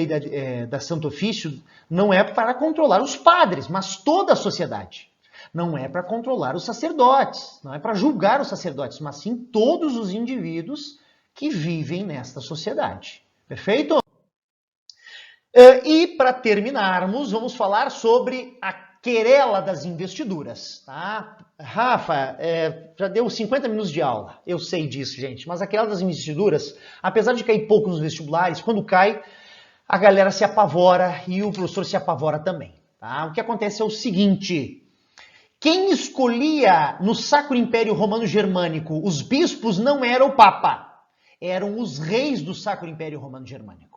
da Santo Ofício não é para controlar os padres, mas toda a sociedade. Não é para controlar os sacerdotes, não é para julgar os sacerdotes, mas sim todos os indivíduos que vivem nesta sociedade. Perfeito? E para terminarmos, vamos falar sobre a querela das investiduras. Tá? Rafa, já deu 50 minutos de aula, eu sei disso, gente, mas a querela das investiduras, apesar de cair pouco nos vestibulares, quando cai, a galera se apavora e o professor se apavora também. Tá? O que acontece é o seguinte: quem escolhia no Sacro Império Romano Germânico os bispos não era o Papa, eram os reis do Sacro Império Romano Germânico.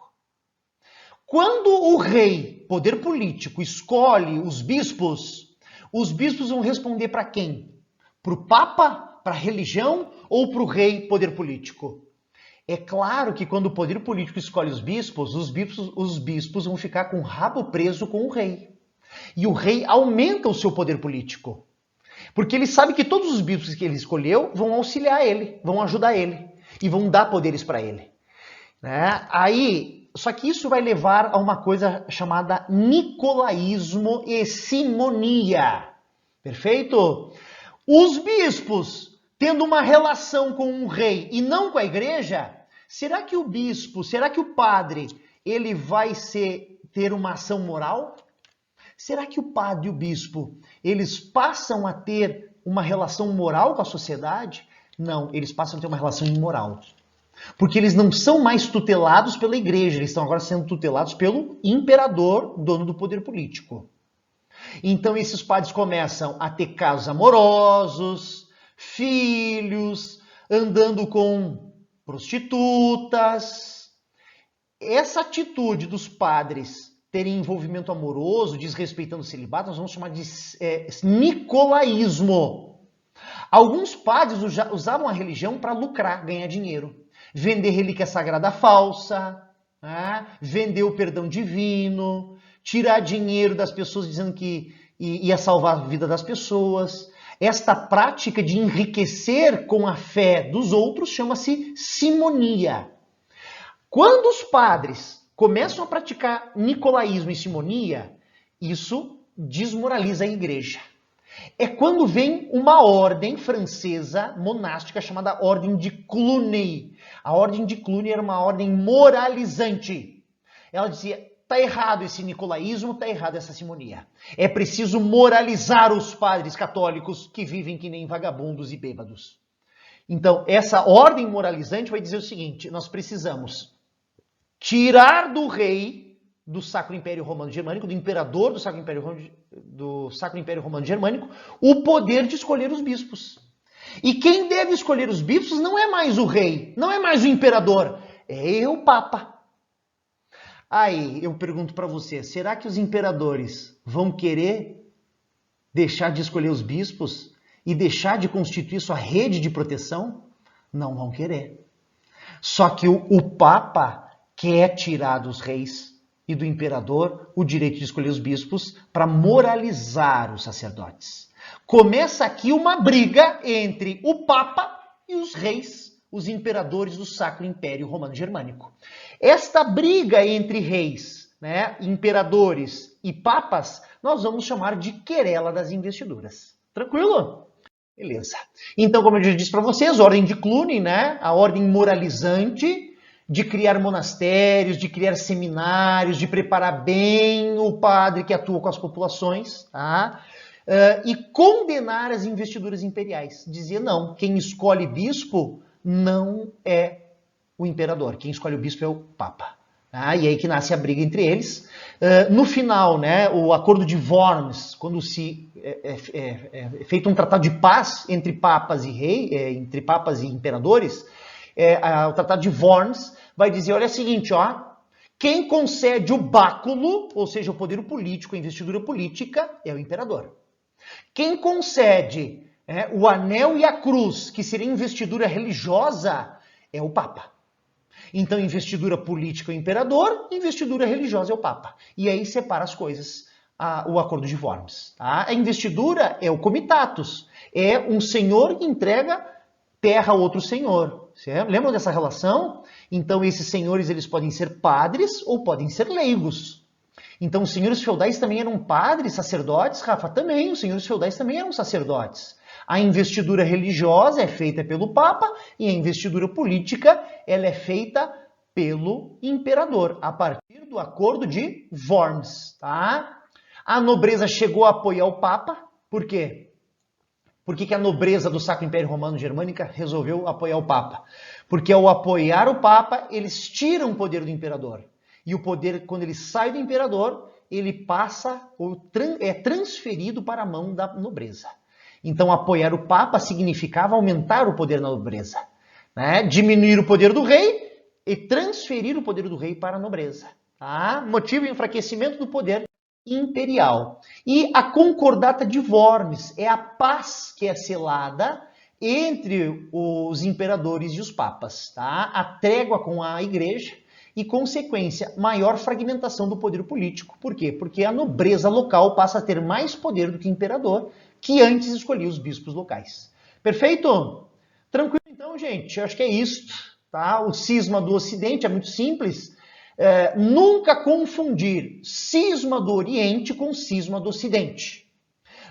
Quando o rei, poder político, escolhe os bispos vão responder para quem? Para o Papa, para a religião ou para o rei, poder político? É claro que quando o poder político escolhe os bispos vão ficar com o rabo preso com o rei. E o rei aumenta o seu poder político. Porque ele sabe que todos os bispos que ele escolheu vão auxiliar ele, vão ajudar ele e vão dar poderes para ele. Só que isso vai levar a uma coisa chamada nicolaísmo e simonia. Perfeito? Os bispos, tendo uma relação com o rei e não com a igreja, será que o bispo, será que o padre, ele vai ter uma ação moral? Será que o padre e o bispo, eles passam a ter uma relação moral com a sociedade? Não, eles passam a ter uma relação imoral. Porque eles não são mais tutelados pela igreja, eles estão agora sendo tutelados pelo imperador, dono do poder político. Então esses padres começam a ter casos amorosos, filhos, andando com prostitutas. Essa atitude dos padres terem envolvimento amoroso, desrespeitando o celibato, nós vamos chamar de nicolaísmo. Alguns padres usavam a religião para lucrar, ganhar dinheiro. Vender relíquia sagrada falsa, vender o perdão divino, tirar dinheiro das pessoas dizendo que ia salvar a vida das pessoas. Esta prática de enriquecer com a fé dos outros chama-se simonia. Quando os padres começam a praticar nicolaísmo e simonia, isso desmoraliza a igreja. É quando vem uma ordem francesa monástica chamada Ordem de Cluny. A Ordem de Cluny era uma ordem moralizante. Ela dizia, tá errado esse nicolaísmo, tá errado essa simonia. É preciso moralizar os padres católicos que vivem que nem vagabundos e bêbados. Então, essa ordem moralizante vai dizer o seguinte, nós precisamos tirar do rei do Sacro Império Romano Germânico, do imperador do Sacro Império Romano Germânico, o poder de escolher os bispos. E quem deve escolher os bispos não é mais o rei, não é mais o imperador, é o Papa. Aí eu pergunto para você, será que os imperadores vão querer deixar de escolher os bispos e deixar de constituir sua rede de proteção? Não vão querer. Só que o Papa quer tirar dos reis e do imperador o direito de escolher os bispos para moralizar os sacerdotes. Começa aqui uma briga entre o Papa e os reis, os imperadores do Sacro Império Romano Germânico. Esta briga entre reis, imperadores e papas, nós vamos chamar de querela das investiduras. Tranquilo? Beleza. Então, como eu já disse para vocês, a Ordem de Cluny, a ordem moralizante, de criar monastérios, de criar seminários, de preparar bem o padre que atua com as populações, e condenar as investiduras imperiais. Dizia, não, quem escolhe bispo não é o imperador, quem escolhe o bispo é o Papa. E aí que nasce a briga entre eles. No final, o Acordo de Worms, quando se é feito um tratado de paz entre papas e entre papas e imperadores, o Tratado de Worms vai dizer, olha, é o seguinte, quem concede o báculo, ou seja, o poder político, a investidura política, é o imperador. Quem concede o anel e a cruz, que seria investidura religiosa, é o Papa. Então, investidura política é o imperador, investidura religiosa é o papa. E aí separa as coisas, o acordo de Worms. Tá? A investidura é o comitatus, é um senhor que entrega terra a outro senhor. Certo? Lembram dessa relação? Então, esses senhores eles podem ser padres ou podem ser leigos. Então, os senhores feudais também eram padres, sacerdotes, Rafa? Também, os senhores feudais também eram sacerdotes. A investidura religiosa é feita pelo Papa e a investidura política ela é feita pelo imperador, a partir do acordo de Worms. Tá? A nobreza chegou a apoiar o Papa, por quê? Por que a nobreza do Sacro Império Romano Germânica resolveu apoiar o Papa? Porque ao apoiar o Papa, eles tiram o poder do imperador. E o poder, quando ele sai do imperador, ele passa ou é transferido para a mão da nobreza. Então, apoiar o Papa significava aumentar o poder da nobreza, né? Diminuir o poder do rei e transferir o poder do rei para a nobreza. Tá? Motivo enfraquecimento do poder imperial. E a concordata de Worms é a paz que é selada entre os imperadores e os papas. Tá? A trégua com a igreja e, consequência, maior fragmentação do poder político. Por quê? Porque a nobreza local passa a ter mais poder do que o imperador, que antes escolhia os bispos locais. Perfeito? Tranquilo então, gente? Eu acho que é isso. Tá? O cisma do Ocidente é muito simples. Nunca confundir cisma do Oriente com cisma do Ocidente.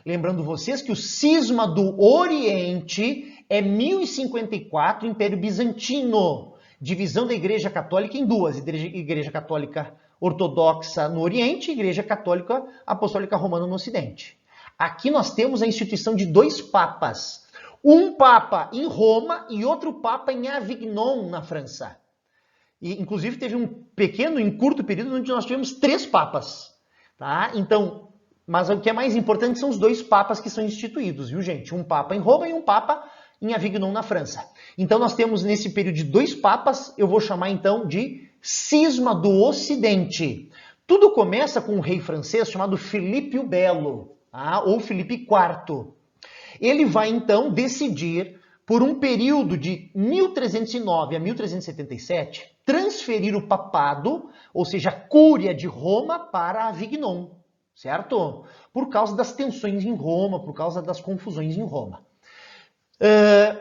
Lembrando vocês que o cisma do Oriente é 1054, Império Bizantino. Divisão da Igreja Católica em duas. Igreja Católica Ortodoxa no Oriente e Igreja Católica Apostólica Romana no Ocidente. Aqui nós temos a instituição de dois papas. Um papa em Roma e outro papa em Avignon, na França. E, inclusive, teve um pequeno, em curto período, onde nós tivemos 3 papas. Tá? Então, mas o que é mais importante são os 2 papas que são instituídos, viu, gente? Um papa em Roma e um papa em Avignon, na França. Então, nós temos nesse período de 2 papas, eu vou chamar então de cisma do Ocidente. Tudo começa com um rei francês chamado Filipe o Belo, tá? Ou Filipe IV. Ele vai então decidir, por um período de 1309 a 1377, transferir o papado, ou seja, a cúria de Roma, para Avignon, certo? Por causa das tensões em Roma, por causa das confusões em Roma.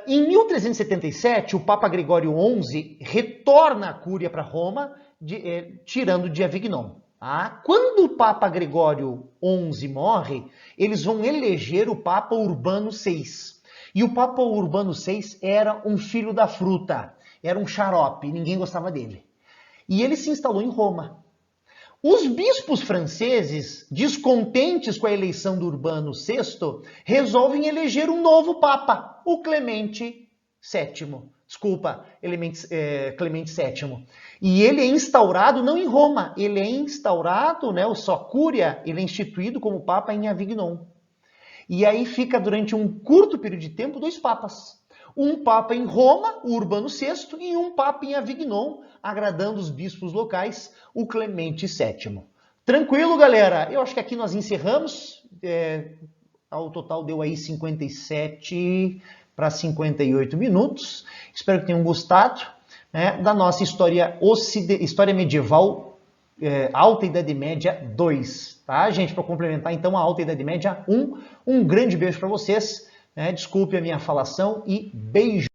Em 1377, o Papa Gregório XI retorna a cúria para Roma, tirando de Avignon. Tá? Quando o Papa Gregório XI morre, eles vão eleger o Papa Urbano VI. E o Papa Urbano VI era um filho da fruta, era um xarope, ninguém gostava dele. E ele se instalou em Roma. Os bispos franceses, descontentes com a eleição do Urbano VI, resolvem eleger um novo Papa, o Clemente VII. Desculpa, Clemente VII. E ele é instaurado não em Roma, ele é instaurado, né, o sua cúria, ele é instituído como Papa em Avignon. E aí fica durante um curto período de tempo 2 papas. Um papa em Roma, o Urbano VI, e um papa em Avignon, agradando os bispos locais, o Clemente VII. Tranquilo, galera? Eu acho que aqui nós encerramos. Ao total deu aí 57 para 58 minutos. Espero que tenham gostado, né, da nossa história medieval, Alta Idade Média 2. Tá, gente? Para complementar, então, a Alta Idade Média 1. Um grande beijo para vocês. Desculpe a minha falação e beijo.